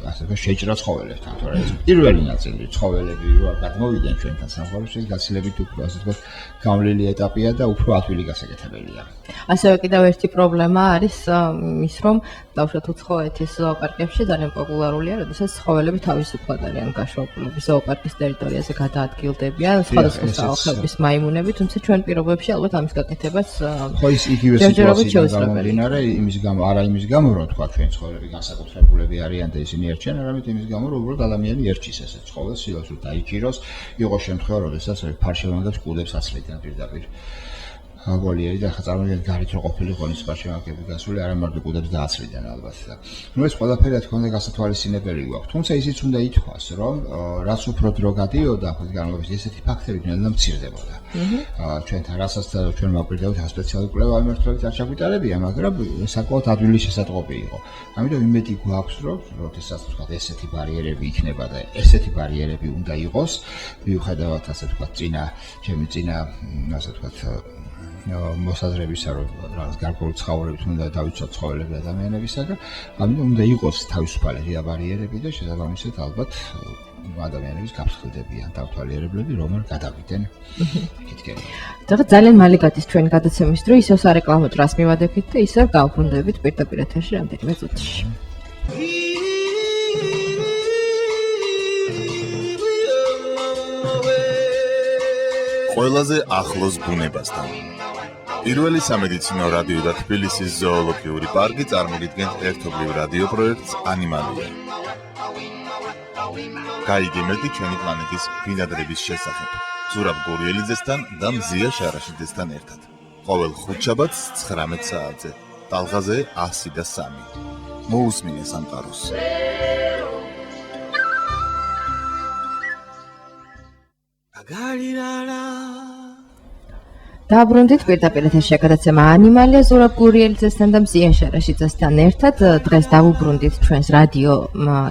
ასე რომ შეჭრა ცხოველებთან, თორემ ეს პირველი ნაწილი ცხოველები რო გადმოვიდნენ ჩვენთან სამყაროში, გაცილებით უფრო ასე ვთქვათ გამლილი ეტაპია და უფრო ადვილი გასაკეთებელია. ასევე კიდევ ერთი პრობლემა არის ის, რომ დავუშვათ უცხოეთის ზოოპარკებში ძალიან პოპულარულია, როდესაც ცხოველები თავისუფლად არიან გაშვებული ზოოპარკის ტერიტორიაზე გადაადგილდებიან სხვადასხვა სახეობის მაიმუნები, თუმცა ჩვენ პირობებში ალბათ ამის გაკეთებას ხო ის იგივე სიტუაცია გამომდინარე იმის გამო, არა იმის გამო, რომ თქვა ჩვენ ცხოველები განსაკუთრებულები არიან და ისინი ერჩიან, არამედ იმის გამო, რომ უბრალოდ ადამიანი ერჩის ესეთ ცხოველს, სილოს რომ დაიჭიროს, იყო შემთხვევა, როდესაც ფარშევანგებს კუდებს აცლიდნენ პირდაპირ. ვოლიერი და წარმოიდგინეთ გარეთ რო ყოფილიყო ის ფარშევანგები გასული, არა მარტო კუდებს დააცლიდნენ ალბათ და ეს ყველაფერი რა თქმა უნდა გასათვალისწინებელი გვაქვს. თუმცა ისიც უნდა ითქვას, რომ რაც უფრო დრო გადიოდა ხუთი განმავლობაში ესეთი ფაქტები ნელ-ნელა მცირდებოდა. ჩვენთან რასაც ჩვენ მოვკვირდებით სპეციალური კვლევა მიმართულებით არ ჩაგვიტარებია, მაგრამ საკმაოდ ადვილი შესაძლებლობა იყო. ამიტომ იმედი გვაქვს, რომ როდესაც თქვათ ესეთი ბარიერები იქნება და ესეთი ბარიერები უნდა იყოს, მიუხედავად ასე თქვათ ჩემი წინა ასე თქვათ მოსაზრებისა, რომ რაღაც გარკვეული ცხოველებით უნდა დავიცვათ ცხოველები ადამიანებისაგან, ამიტომ უნდა იყოს თავისუფალი ბარიერები და შესაბამისად ალბათ ადამიანების გაფრთხილდებიან დამთვალიერებლები, რომ არ გადავიდნენ იქითკენ. და ძალიან მალე გადის ჩვენი გადაცემის დრო, ისევ სარეკლამო ტრას მივადებით და ისევ გავბრუნდებით პირდაპირ ეთერში რამდენიმე წუთში. ყველაზე ახლოს ბუნებასთან. პირველი სამედიცინო რადიო და თბილისის ზოოლოგიური პარკი წარმოგიდგენთ ერთობლივ რადიო პროექტს ანიმალია. გაიგებთ ჩვენი პლანეტის ბინადრების შესახებ. ზურაბ გურიელიძესთან და მზია შარაშიძესთან ერთად. ყოველ ხუთშაბათს 19 საათზე. ტალღაზე 103. მოусმინე სამყაროს. დაბრუნდით პირდაპირ ეთერში გადაცემა ანიმალია ზურაბ გურიელიძესთან და მზია შარაშიძესთან ერთად. დღეს დავუბრუნდით ჩვენს რადიო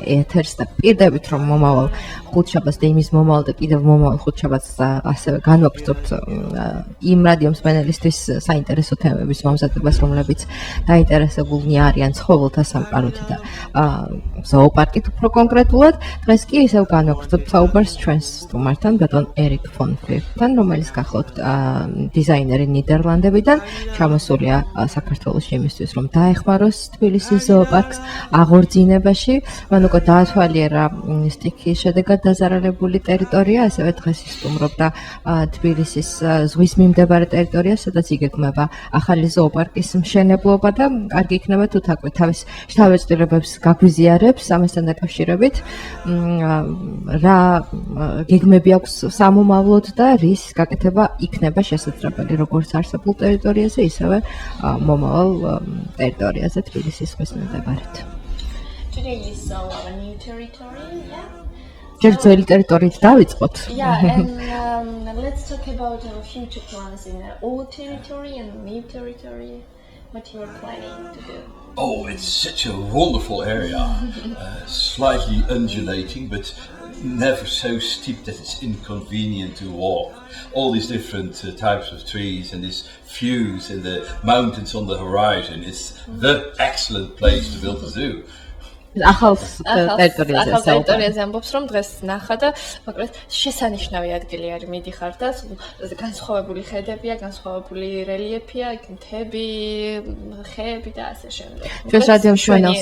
ეთერს და პირდებით რომ მომავალ ხუთშაბათს და იმის მომავალ და კიდევ მომავალ ხუთშაბათს ასევე განვაგრძობთ იმ რადიო მსმენელისთვის საინტერესო თემების მომზადებას, რომლებიც დაინტერესებულნი არიან ცხოველთა სამყაროთი და ზოოპარკით უფრო კონკრეტულად. დღეს კი ისევ განვაგრძობთ საუბარს ჩვენს სტუმართან, ბატონ ერიკ ფონფლიტთან, რომელიც გახლავთ დიზაინერი ნიდერლანდებიდან, ჩამოსულია საქართველოში იმისთვის, რომ დაეხმაროს თბილისის ზოოპარკს აღორძინებაში. მან უკვე დაათვალიერა სტიქიის შედეგად დაზარალებული ტერიტორია, ასევე დღეს სტუმრობდა თბილისის ზღვის მიმდებარე ტერიტორიას, სადაც იგეგმება ახალი ზოოპარკის მშენებლობა და კარგი იქნება თუ თაკვე თავის შთაბეჭდილებებს გაგვიზიარებს ამასთან დაკავშირებით. რა გეგმები აქვს სამომავლოდ და რის გაკეთება იქნება შესაძლებელი გაუგებარი როგორც არსებულ ტერიტორიაზე, ისევე მომავალ ტერიტორიაზე თბილისის ზღვის მიმდებარედ. Today we saw a new territory, yeah. ჯერ ძველი ტერიტორიით დავიწყოთ. Yeah, and let's talk about our future plans in old territory and new territory. What you are planning to do? Oh, it's such a wonderful area. Slightly undulating, but never so steep that it's inconvenient to walk. All these different types of trees and these views and the mountains on the horizon. It's the excellent place to build a zoo. ახალ ტერიტორიაზე ამბობს, რომ დღეს ნახა და მოკლედ შესანიშნავი ადგილი არის, მიდიხარ და განსხვავებული ხედებია, განსხვავებული რელიეფია, მთები, ხეები და ასე შემდეგ. ჩვენ რადიო მშვენელს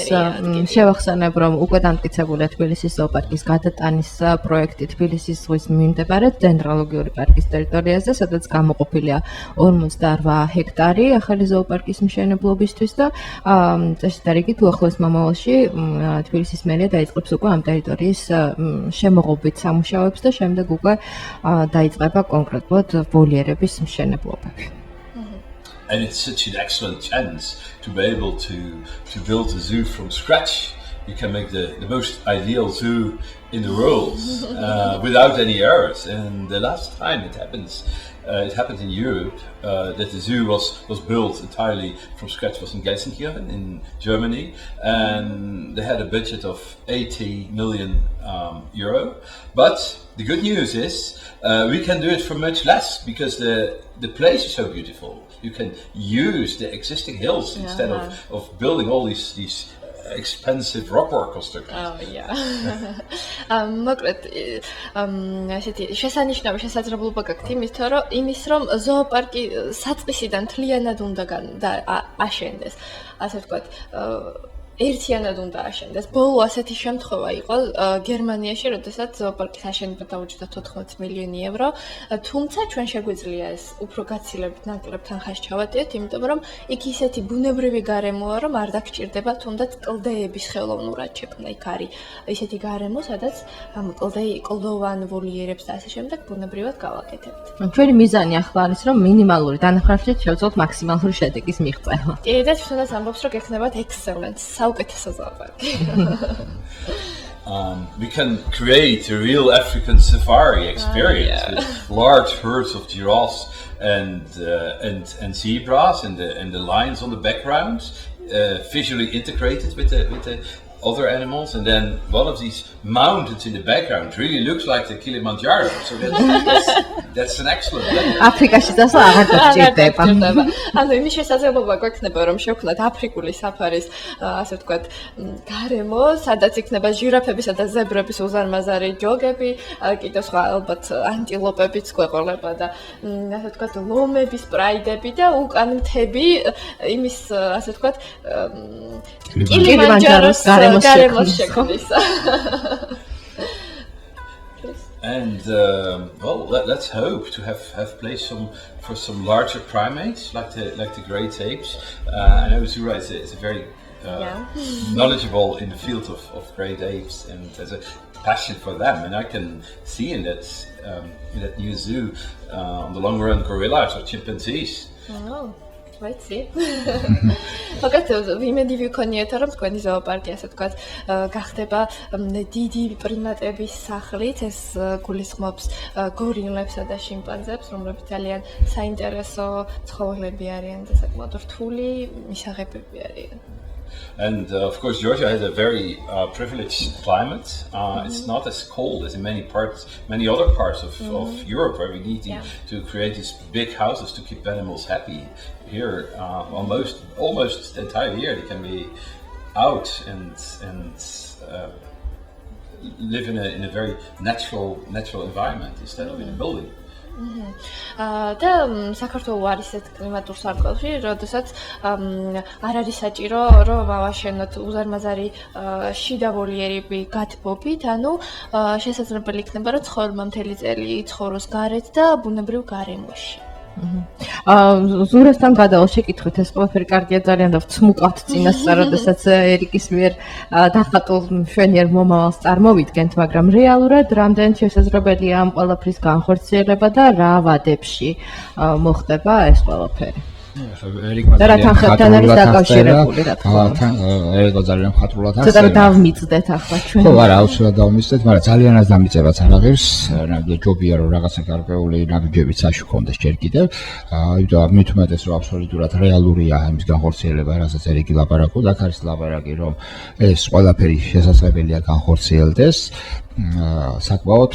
შევახსენებ, რომ უკვე დამტკიცებულია თბილისის ზოოპარკის გადატანის პროექტი თბილისის ზღვის მიმდებარედ დენდროლოგიური პარკის ტერიტორიაზე, სადაც გამოყოფილია 48 ჰექტარი ახალი ზოოპარკის მშენებლობისთვის და წესით რიგით უახლოეს მომავალში თბილისის მერია დაიწყებს უკვე ამ ტერიტორიის შემოღობით სამუშაოებს და შემდეგ უკვე დაიწყება კონკრეტულად ვოლიერების მშენებლობები. And it's such an excellent chance to be able to build a zoo from scratch. You can make the most ideal zoo in the world without any errors. And the last time it happened in Europe that the zoo was built entirely from scratch was in Gelsenkirchen in Germany, and they had a budget of 80 million euro. But the good news is we can do it for much less because the place is so beautiful. You can use the existing hills instead of building all these expensive rock constructions. Oh yeah. მოკლედ ასეთი შესანიშნავი შესაძლებლობა გაქვთ იმის რომ ზოოპარკი საწყისიდან თლიანად უნდა აშენდეს. ასე ვთქვათ, ერთიანად უნდა აშენდეს. ბოლო ასეთი შემთხვევა იყო გერმანიაში, როდესაც ზოოპარკის აშენება დაუჭირდა 14 მილიონი ევრო, თუმცა ჩვენ შეგვიძლია ეს უფრო გაცილებით ნაკლებ თანხას ჩავატიოთ, იმიტომ რომ იქ ისეთი ბუნებრივი გარემოა, რომ არ დაგჭირდება თუნდაც კლდეების ხელოვნურად შექმნა. იქ არის ისეთი გარემო, სადაც კლდოვან ვოლიერებს და ასე შემდეგ ბუნებრივად გავაკეთებთ. ჩვენი მიზანი ახლა არის, რომ მინიმალური დანახრებით შევძლოთ მაქსიმალური შედეგის მიღწევა. კი, და თუნდაც ამბობს, რომ გექნებათ excellent. We can create a real African safari experience with large herds of giraffes and zebras and the lions on the background, visually integrated with the other animals, and then one of these mountains in the background really looks like the Kilimanjaro. So that's an excellent plan. აფრიკაში დასვა აღარ გჭირდება. ანუ იმის შესაძლებლობა გვექნება, რომ შევქმნათ აფრიკული საფარის, ასე ვთქვათ, გარემო, სადაც იქნება ჟირაფებისა და ზებრების უზარმაზარი ჯოგები, კიდევ სხვა ალბათ ანტილოპებიც გვეყოლება და ასე ვთქვათ, ლომების პრაიდები და უკან მთები, იმის ასე ვთქვათ, კილიმანჯაროს გარემოს შექმნისა. And well, let's hope to have place for some larger primates like the great apes. I know Zura is a very knowledgeable in the field of great apes and has a passion for them. And I can see in that new zoo on the long run gorillas or chimpanzees. Oh. ვაიცი. ფაქტობრივად იმედი ვიქონიეთ, რომ თქვენი ზოოპარკი ასე ვთქვათ, გახდება დიდი პრიმატების სახლით, ეს გულისხმობს გორილებსა და შიმპანზებს, რომლებიც ძალიან საინტერესო ცხოველები არიან და საკმაოდ რთული მისაღებები არიან. And of course, Georgia has a very privileged climate. It's not as cold as in many other parts of Europe, where we need to create these big houses to keep animals happy. Here, almost the entire year, they can be out and live in a very natural environment instead of in a building. და საქართველოს არის ეს კლიმატურ სარკმელში, როდესაც არ არის საჭირო რომ ავაშენოთ უზარმაზარი შიდა ვოლიერები გათბობით, ანუ შესაძლებელი იქნება რომ ცხოველმა მთელი წელი იცხოვროს გარეთ და ბუნებრივ გარემოში. ზურესთან გადავალ შეკითხვით ეს ყველაფერი კარგია ძალიან და ვცმუკავთ წინასწარ, როდესაც ერიკის მიერ დახატულ მშვენიერ მომავალს წარმოვიდგენთ, მაგრამ რეალურად რამდენ შესაძლებელია ამ ყველაფრის განხორციელება და რა ვადებში მოხდება ეს ყველაფერი? ერიკმა ძალიან მხატვრულად ახსენე. ცოტა დავმიწდეთ ახლა ჩვენ. ხო, არა, აუცილებლად დავმიწდეთ, მაგრამ ძალიანაც დამიწევაც არ აღებს. ჯობია რომ რაღაცა გარკვეული ნაბიჯებიც საშუქო კონდეს ჯერ კიდევ. იმიტომ მით უმეტეს რომ აბსოლუტურად რეალურია ამის განხორციელება, რასაც ერიკი ლაპარაკობდა, აქ არის ლაპარაკი რომ ეს ყველაფერი შესაძლებელია განხორციელდეს. საკმაოდ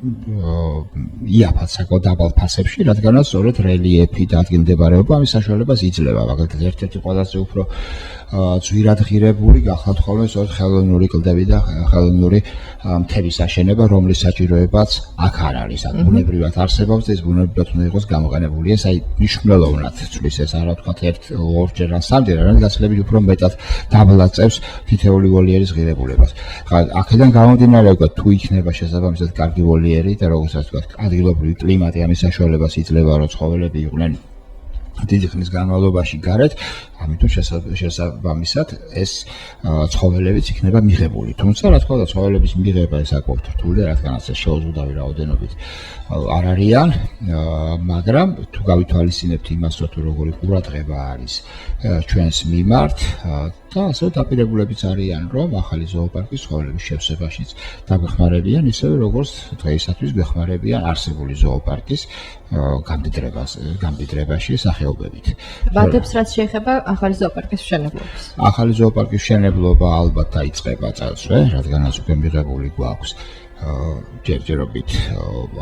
იაფად საკმაოდ დაბალ ფასებში, რადგანაც სწორედ რელიეფი და ადგილმდებარეობა ამის საშუალებას იძლევა. მაგალითად, ერთ-ერთი ყველაზე უფრო ძვირადღირებული გახლავთ ხოლმე სწორედ ხელოვნური კლდები და ხელოვნური მთების აშენება, რომლის საჭიროებაც აქ არ არის. აქ ბუნებრივად არსებობს და ეს ბუნებრივად უნდა იყოს გამოყენებული. ეს აი მნიშვნელოვნად ცვლის ეს არა ვთქვათ ორჯერ ან სამჯერ, არამედ გაცილებით უფრო მეტად დაბლაწევს თითეული ვოლიერის ღირებულებას. აქედან გამომდინარე, ვთქვათ, თუ იქნება შესაბამისად კარგი ვოლიერი და როგორც ვთქვათ, ადგილობრივი კლიმატი ამის საშუალებას იძლევა, რომ ცხოველები იყვნენ დიდი ხნის განმავლობაში გარეთ, ამიტომ შესაბამისად ეს ცხოველებიც იქნება მიღებული. თუმცა, რა თქმა უნდა, ცხოველების მიღება ეს საკმაოდ რთულია, რადგანაც ეს შეუძლებელი რაოდენობით არ არიან, მაგრამ თუ გავითვალისწინებთ იმას, თუ როგორი ყურადღება არის ჩვენს მიმართ და ასე დაპირებულებიც არიან, რომ ახალი ზოოპარკის ცხოველების შევსებაშიც დაგვეხმარებიან, ისევე როგორც დღეისათვის გვეხმარებიან არსებული ზოოპარკის გამდიდრებაში სახეობებით. ვადებს რაც შეეხება ახალი ზოოპარკის მშენებლობას. ახალი ზოოპარკის მშენებლობა ალბათ დაიწყება წელსვე, რადგანაც უკვე მიღებული გვაქვს ჯერჯერობით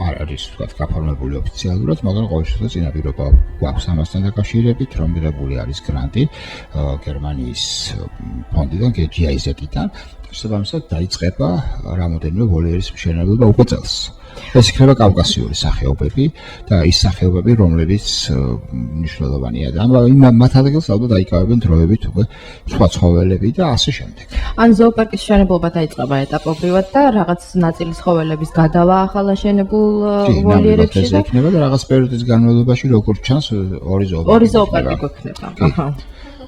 არ არის ვთქვათ გაფორმებული ოფიციალურად, მაგრამ ყოველ შემთხვევაში წინაპირობა გვაქვს ამასთან დაკავშირებით, რომ მიღებული არის გრანტი გერმანიის ფონდიდან, GIZ-დან. შესაბამისად დაიწყება რამოდენიმე ვოლიერის მშენებლობა უკვე წელს. ეს იქნება კავკასიური სახეობები და ის სახეობები, რომლებიც მნიშვნელოვანია და იმ მათ ადგილს ალბათ დაიკავებენ დროებით უკვე სხვა ცხოველები და ასე შემდეგ. ან ზოოპარკის მშენებლობა დაიწყება ეტაპობრივად და რაღაც ნაწილი ცხოველების გადავა ახალ აშენებულ ვოლიერებში და იქნება და რაღაც პერიოდის განმავლობაში როგორც ჩანს ორი ზოოპარკი გვექნება. აჰა.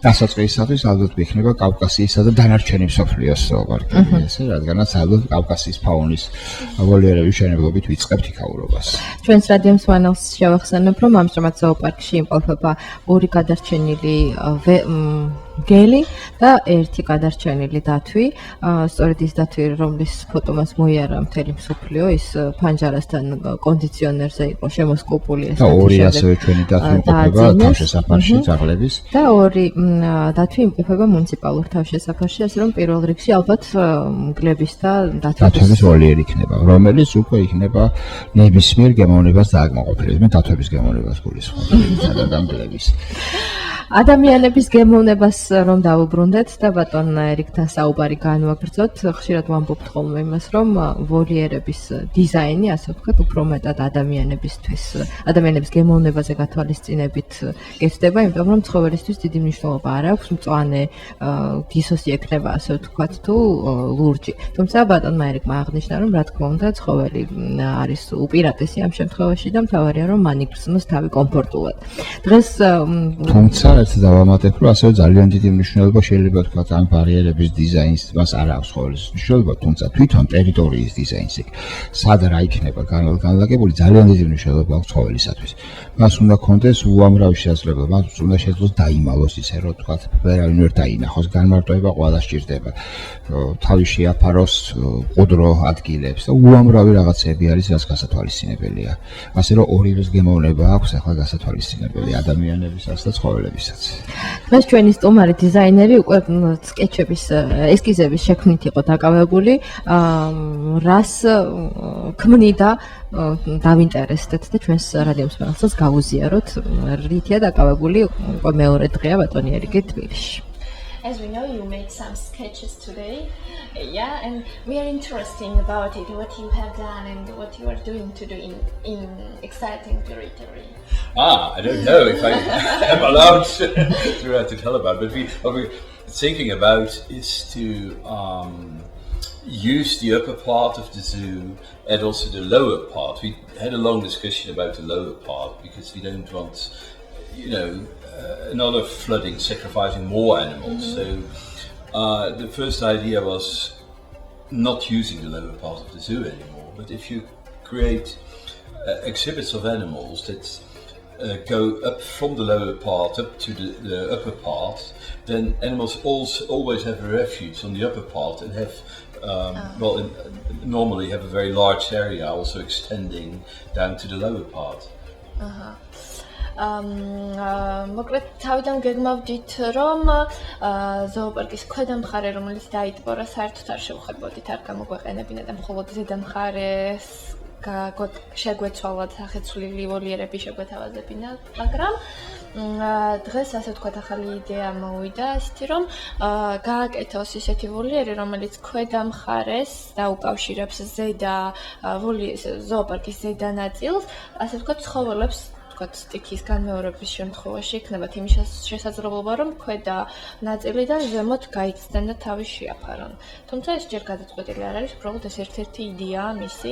დასაწყისისათვის ალბათ იქნება კავკასიისა და დანარჩენი მსოფლიოს ზოოპარკები, ესე რადგანაც ალბათ კავკასიის ფაუნის ვოლიერების მშენებლობით ვიწყებთ იქაურობას. ჩვენს რადიო მსმენელს შევახსენებ, რომ ამჟამად ზოოპარკში იმყოფება ორი გადარჩენილი გელი და ერთი გადარჩენილი დათვი. სწორედ ის დათვი, რომლის ფოტომას მოიარა მთელი მსოფლიო, ის ფანჯარასთან კონდიციონერზე იყო შემოსკოპული ეს და ორი ასევე ჩვენი დათვი იმყოფება თავშესაფარში ძაღლების და ორი დათვი იმყოფება მუნიციპალურ თავშესაფარში, ასე რომ პირველ რიგში ალბათ მგლების და დათვების ვოლიერი იქნება, რომელიც უკვე იქნება ნებისმიერ გემოვნებას დააკმაყოფილებს. მე დათვების გემოვნებას გულისხმობ, სადაც მგლების ადამიანების გემოვნებას რომ დავუბრუნდეთ და ბატონ ერიკთან საუბარი განვაგრძოთ, ხშირად ვამბობთ ხოლმე იმას, რომ ვოლიერების დიზაინი, ასე ვთქვათ, უფრო მეტად ადამიანების გემოვნებაზე გათვალისწინებით გეცდება, იმიტომ რომ ცხოველისთვის დიდი მნიშვნელობა არ აქვს, მწვანე გისოსი ექნება, ასე ვთქვათ, თუ ლურჯი. თუმცა ბატონმა ერიკმა აღნიშნა, რომ რა თქმა უნდა, ცხოველი არის უპირატესი ამ შემთხვევაში და მთავარია, რომ მან იგრძნოს თავი კომფორტულად. დღეს თუმცა ერთ დავამატებ, რომ ასევე ძალიან დიდი მნიშვნელობა შეიძლება ვთქვათ ამ ბარიერების დიზაინს, მას არ აქვს ცხოველის მნიშვნელობა, თუმცა თვითონ ტერიტორიის დიზაინს იქ, სად რა იქნება განლაგებული, ძალიან დიდი მნიშვნელობა აქვს ცხოველისათვის. მას უნდა კონდეს უამრავი შესაძლებლობა, მას უნდა შეძლოს დაიმალოს ისე, რომ ვთქვათ, ვერავინ ვერ დაინახოს, განმარტოება ყველა სჭირდება. თავი შეაფაროს ყუდრო ადგილებს და უამრავი რაღაცები არის, რაც გასათვალისწინებელია. ასე რომ ორივეს გემოვნება აქვს ახლა გასათვალისწინებელი ადამიანებისაც და ცხოველებისაც. დღეს ჩვენი სტუმარი დიზაინერი უკვე სკეჩების, ესკიზების შექმნით იყო დაკავებული, რას ქმნიდა დავინტერესდეთ და ჩვენს რადიო მსმენელსაც გავუზიაროთ, რითია დაკავებული უკვე მეორე დღეა ბატონი ერიკი თბილისში. As we know, you made some sketches today, yeah, and we are interested about it, what you have done and what you are doing to do in exciting territory. I don't know if I am allowed to tell about it, but what we're thinking about is to use the upper part of the zoo and also the lower part. We had a long discussion about the lower part because we don't want, another flooding sacrificing more animals. So the first idea was not using the lower part of the zoo anymore, but if you create exhibits of animals that go up from the lower part up to the upper part, then animals always have a refuge on the upper part and have normally have a very large area also extending down to the lower part. მოკლედ თავიდან გეგმავდით რომ ზოოპარკის ქვედა მხარე რომელიც დაიტბორა საერთოდ არ შევხედოთ არ გამოგვეყენებინა და მხოლოდ ზედა მხარეს შეგვეცვალათ სახეცვლილი ვოლიერები შეგვეთავაზებინა, მაგრამ დღეს ასე ვთქვათ ახალი იდეა მოვიდა, ისეთი რომ გააკეთოს ისეთი ვოლიერი, რომელიც ქვედა მხარეს დაუკავშირებს ზედა ზოოპარკის ზედა ნაწილს, ასე ვთქვათ ცხოველებს სტიქის განმეორების შემთხვევაში იქნებათ იმის შესაძლებლობა, რომ ქვედა ნაწილიდან ზემოთ გაიცდნენ და თავი შეაფარონ. თუმცა ეს ჯერ გადაწყვეტილი არ არის, უბრალოდ ეს ერთ-ერთი იდეაა მისი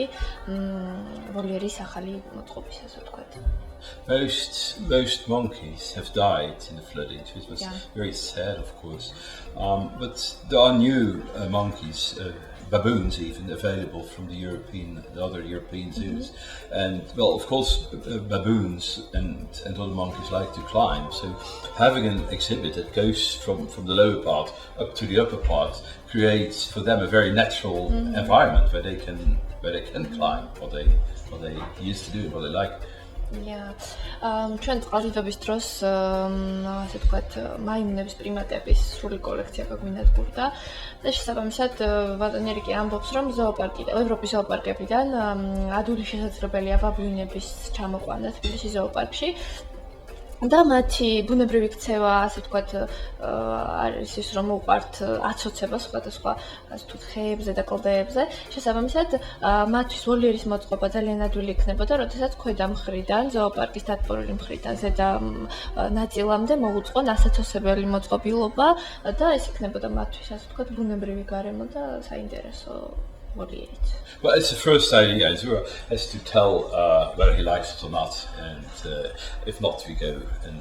ვოლიერის ახალი მოწყობის, ასე ვთქვათ. Most monkeys have died in the flooding, which was very sad, of course. But there are new monkeys. Baboons even available from the other European zoos, and well, of course, baboons and other monkeys like to climb. So having an exhibit that goes from the lower part up to the upper part creates for them a very natural environment where they can climb what they used to do, what they like. ჩვენ წყალდიდობის დროს ასე ვთქვათ მაიმუნების პრიმატების სრული კოლექცია გაგვინადგურდა და შესაბამისად ბატონი ერიკი ამბობს რომ ევროპის ზოოპარკებიდან ადვილი შესაძლებელია ბაბუინების ჩამოყვანა თბილისის ზოოპარკში და მათი ბუნებრივი ქცევა, ასე ვთქვათ, არის ის, რომ უყვართ აცოცება სხვადასხვა ასე ვთქვათ ხეებზე და კლდეებზე. შესაბამისად, მათთვის ვოლიერის მოწყობა ძალიან ადვილი იქნებოდა, როდესაც ქვედა მხრიდან, ზოოპარკის დატბორილი მხრიდან ზედა ნაწილამდე მოუწყონ ასაცოსებელი მოწყობილობა და ეს იქნებოდა მათთვის, ასე ვთქვათ, ბუნებრივი გარემო და საინტერესო ვოლიერით. Well, it's the first idea. Zura has to tell whether he likes it or not, and if not, we go and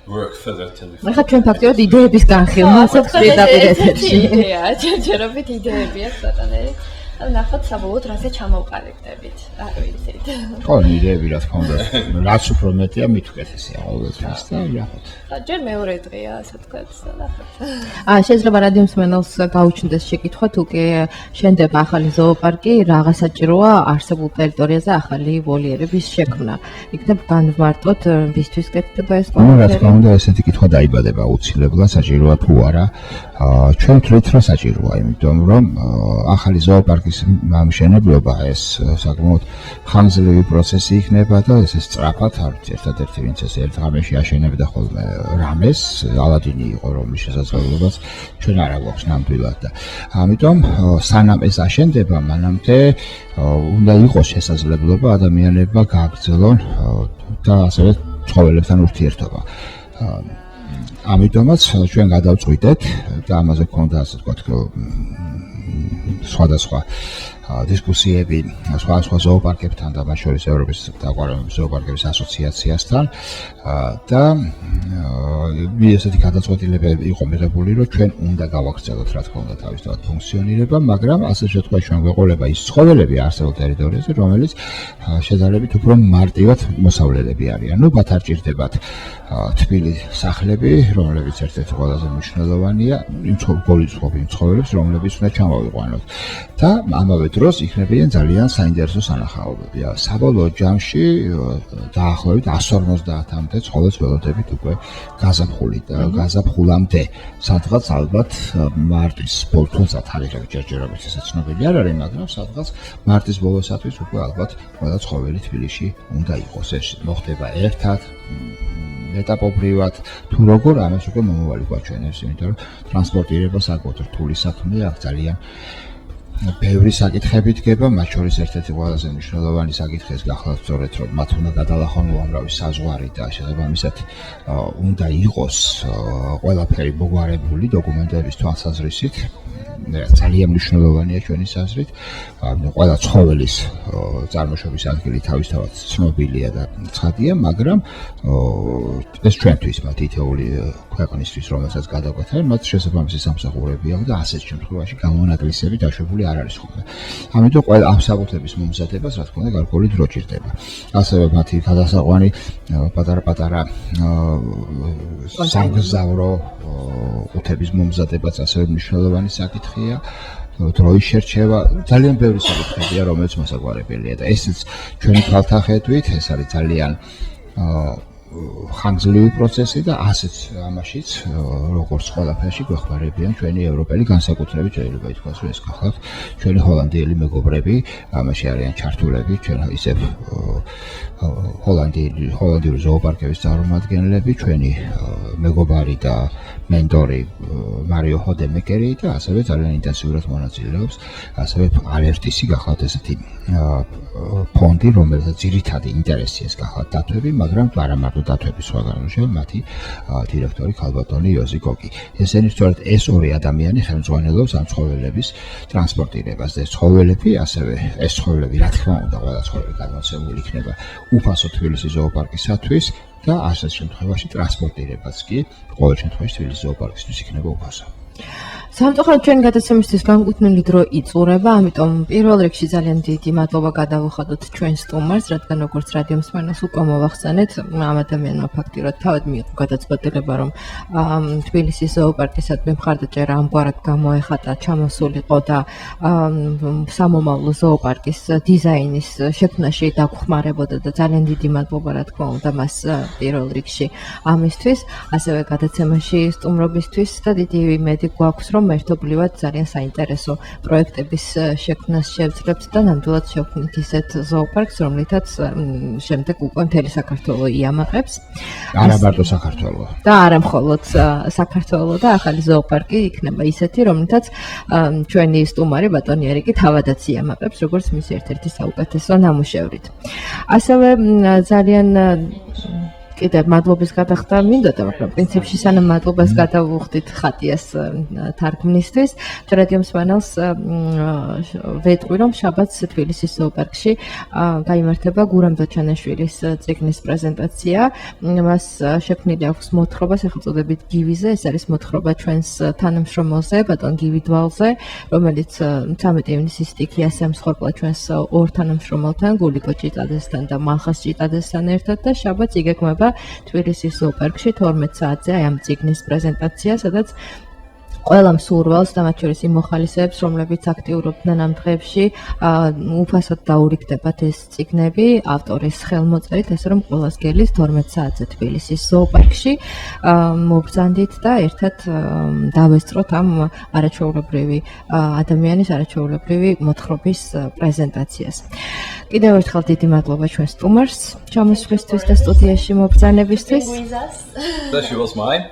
work further till we. ახლა ჩვენ ფაქტობრივად იდეების განხილვასაც პირდაპირ ეთერში. ჯერჯერობით იდეები აქვს ბატონერი. ნახოთ საბოლოოდ რასაც ჩამოვყალიბდებით. არ ვიცით. ყოველ იდეები რა თქმა უნდა, რაც უფრო მეტია, მით უკეთესია ყოველთვის და ნახოთ. ჯერ მეორე დღეა, ასე ვთქვათ, ნახოთ. შეიძლება რადიო მსმენელს გაუჩნდეს შეკითხვა, თუ კი შენდება ახალი ზოოპარკი, რა საჭიროა არსებულ ტერიტორიაზე ახალი ვოლიერების შექმნა. იქნებ განვარტოთ ვისთვის კეთდება ეს ყველაფერი. რა თქმა უნდა, ესეთი კითხვა დაიბადება აუცილებლად, საჭიროა თუ არა. ჩვენ თვლით, რომ საჭიროა, იმიტომ რომ ახალი ზოოპარკი მშენებლობა ეს საკმაოდ ხანგრძლივი პროცესი იქნება და ეს სწრაფად არ ვიცი ერთადერთი ვინც ეს ერთ ღამეში აშენებდა ხოლმე რამეს ალადინი იყო რომლის შესაძლებლობაც ჩვენ არ აგვაქვს ნამდვილად და ამიტომ სანამ ეს აშენდება მანამდე უნდა იყოს შესაძლებლობა ადამიანებმა გააგრძელონ და ასევე ცხოველებთან ურთიერთობა ამიტომაც ჩვენ გადავწყვიტეთ და ამაზე გქონდა ასე ვთქვათ სხვადასხვა დისკუსიები სხვა ზოოპარკებთან და მათ შორის ევროპის დაკვირვების ზოოპარკების ასოციაციასთან და ესეთი გადაწყვეტილებები იყო მიღებული, რომ ჩვენ უნდა გავაგრძელოთ რა თქმა უნდა თავისთავად ფუნქციონირება, მაგრამ ასე შემთხვევაში ჩვენ გვეყოლება ის ცხოველები არსებულ ტერიტორიაზე, რომელიც შედარებით უფრო მარტივად მოსავლელები არიან. ნუ მათ არ ჭირდებათ თბილი სახლები, რომლებიც ერთ-ერთი ყველაზე მნიშვნელოვანია, იმ ცხოველებს, რომლებიც უნდა ჩამოვიყვანოთ და ამავე დროს იქნებიან ძალიან საინტერესო სანახაობები. საბოლოო ჯამში დაახლოებით 150-მდე ცხოველს ველოდებით უკვე გაზაფხულამდე, სადღაც ალბათ მარტის ბოლოს, თუმცა თარიღები ჯერჯერობით ესე ცნობილი არ არის, მაგრამ სადღაც მარტის ბოლოსთვის უკვე ალბათ ყველა ცხოველი თბილისში უნდა იყოს. ეს მოხდება ერთად ეტაპობრივად თუ როგორ ამას უკვე მომავალი გვაჩვენებს, იმიტომ რომ ტრანსპორტირება საკუთარ რთული საქმეა, ძალიან ბევრი საკითხები დგება, მათ შორის ერთ-ერთი ყველაზე მნიშვნელოვანი საკითხი ეს გახლავთ სწორედ რომ მათ უნდა გადალახონ უამრავი საზღვარი და შესაბამისად უნდა იყოს ყველაფერი მოგვარებული დოკუმენტების თვალსაზრისით. ძალიან მნიშვნელოვანია ჩვენი აზრით. ყველა ცხოველის წარმოშობის ადგილი თავისთავად ცნობილია და ცხადია, მაგრამ ეს ჩვენთვის თითოეული ქვეყნისთვის, რომელსაც გადაგვეცემენ, მათ შესაბამისი სამსახურები აქვს და ასეთ შემთხვევაში გამონაკლისები დაშვებული არ არის ხოლმე. ამიტომ ყველა ამ საბუთების მომზადებას, რა თქმა უნდა, გარკვეული დრო ჭირდება. ასევე მათი გადასაყვანი პატარა-პატარა სამგზავრო ყუთების მომზადებაც ასევე მნიშვნელოვანი საკითხია. დროის შერჩევა ძალიან ბევრი საკითხია, რომელიც მოსაგვარებელია და ესეც ჩვენი ქალთახედვით ეს არის ძალიან ხანგრძლივი პროცესი და ასეც ამაშიც როგორც ყველაფერში გვეხმარებიან ჩვენი ევროპელი განსაკუთრებით შეიძლება ითქვას, რომ ეს გახლავთ ჩვენი ჰოლანდიელი მეგობრები, ამაში არიან ჩართულები, ჩვენ ისევ ჰოლანდიური ზოოპარკების წარმომადგენლები, ჩვენი მეგობარი და მენტორი მარიო ჰოდემეკერი და ასევე ძალიან ინტენსიურად მონაწილეობს, ასევე ალერტისი გახლავთ ესეთი ფონდი, რომელსაც ძირითადი ინტერესია გახლავთ დათვები, მაგრამ არა მარტო დათვები, სხვაგან მათი დირექტორი ქალბატონი იოზი კოკი. ესენი სწორედ ეს ორი ადამიანი ხელმძღვანელობს ამ ცხოველების ტრანსპორტირებას და ცხოველები, ასევე ეს ცხოველები, რა თქმა უნდა, ყველა ცხოველი გადმოცემული იქნება უფასო თბილისის ზოოპარკისათვის და ასეთ შემთხვევაში ტრანსპორტირებაც კი ყოველ შემთხვევაში თბილისის ზოოპარკისთვის იქნება უფასო. სამწუხაროდ ჩვენი გადაცემისთვის განკუთვნილი დრო იწურება, ამიტომ პირველ რიგში ძალიან დიდი მადლობა გადავუხადოთ ჩვენ სტუმარს, რადგან როგორც რადიო მსმენელს უკვე მოვახსენეთ, ამ ადამიანმა ფაქტიურად თავად მიიღო გადაწყვეტილება, რომ თბილისის ზოოპარკისადმი მხარდაჭერა ამგვარად გამოეხატა, ჩამოსულიყო და სამომავლო ზოოპარკის დიზაინის შექმნაში დაგხმარებოდა და ძალიან დიდი მადლობა რა თქმა უნდა მას პირველ რიგში ამისთვის, ასევე გადაცემაში სტუმრობისთვის და დიდი იმედი გვაქვს, რომ ერთობლივად ძალიან საინტერესო პროექტების შექმნას შევძლებთ და ნამდვილად შევქმნით ისეთ ზოოპარკს, რომლითაც შემდეგ უკვე მთელი საქართველო იამაყებს. არა მარტო საქართველო. და არა მხოლოდ საქართველო და ახალი ზოოპარკი იქნება ისეთი, რომლითაც ჩვენი სტუმარი ბატონი ერიკი თავადაც იამაყებს, როგორც მის ერთ-ერთი საუკეთესო ნამუშევრით. ასევე ძალიან კიდევ მადლობის გადახდა მინდოდა, მაგრამ პრინციპში სანამ მადლობას გადავუხდით ხატიას თარგმნისთვის, რადიო მსმენელს ვეტყვი, რომ შაბათს თბილისის ზოოპარკში გაიმართება გურამ დოჩანაშვილის წიგნის პრეზენტაცია. მას შექმნილი აქვს მოთხრობა სახელწოდებით გივიზე, ეს არის მოთხრობა ჩვენს თანამშრომელზე, ბატონ გივი დვალზე, რომელიც 13 ივნისის სტიქიას ემსხვერპლა ჩვენს ორ თანამშრომელთან, გულიკო ჭიტაძესთან და მალხას ჭიტაძესთან ერთად და შაბათს იგეგმება თბილისის ზოოპარკში 12 საათზე ამ წიგნის პრეზენტაცია, სადაც ყველა მსურველს და მათ შორის იმ მოხალისეებს, რომლებიც აქტიურობდნენ ამ დღეებში, უფასოდ დაურიგდებათ ეს წიგნები ავტორის ხელმოწერით, ესე რომ ყველას გელის 12 საათზე თბილისის ზოოპარკში მობრძანდით და ერთად დავესწროთ ამ არაჩვეულებრივი ადამიანის არაჩვეულებრივი მოთხრობის პრეზენტაციას. კიდევ ერთხელ დიდი მადლობა ჩვენ სტუმარს ჩამოსვლისთვის და სტუდიაში მობრძანებისთვის. That was mine.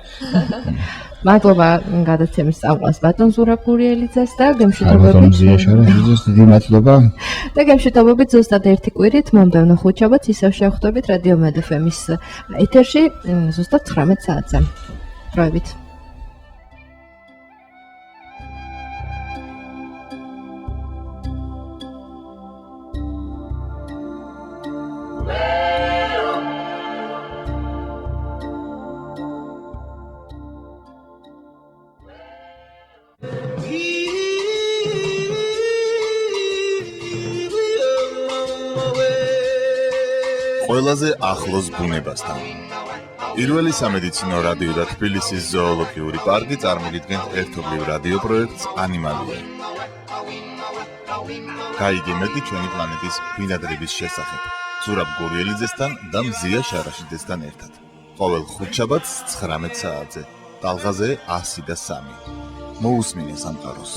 მადლობა გადაცემის წამყვანს ბატონ ზურაბ გურიელიძეს და ბატონ ზია შარაშიძეს დიდი მადლობა. და გემშვიდობებით ზუსტად ერთი კვირით მომდევნო ხუთშაბათს ისევ შევხვდებით რადიო მედეფემის ეთერში ზუსტად 19 საათზე. დროებით. ყველაზე ახლოს ბუნებასთან. პირველი სამედიცინო რადიო და თბილისის ზოოლოგიური პარკი წარმოადგენს ერთობლივ რადიო პროექტს ანიმალია. გაიგებთ ჩვენი პლანეტის ბინადრების შესახებ. ზურაბ გურიელიძესთან და ზია შარაშიძესთან ერთად. ყოველ ხუთშაბათს 19 საათზე. ტალღაზე 103. მოусმინე სამყაროს.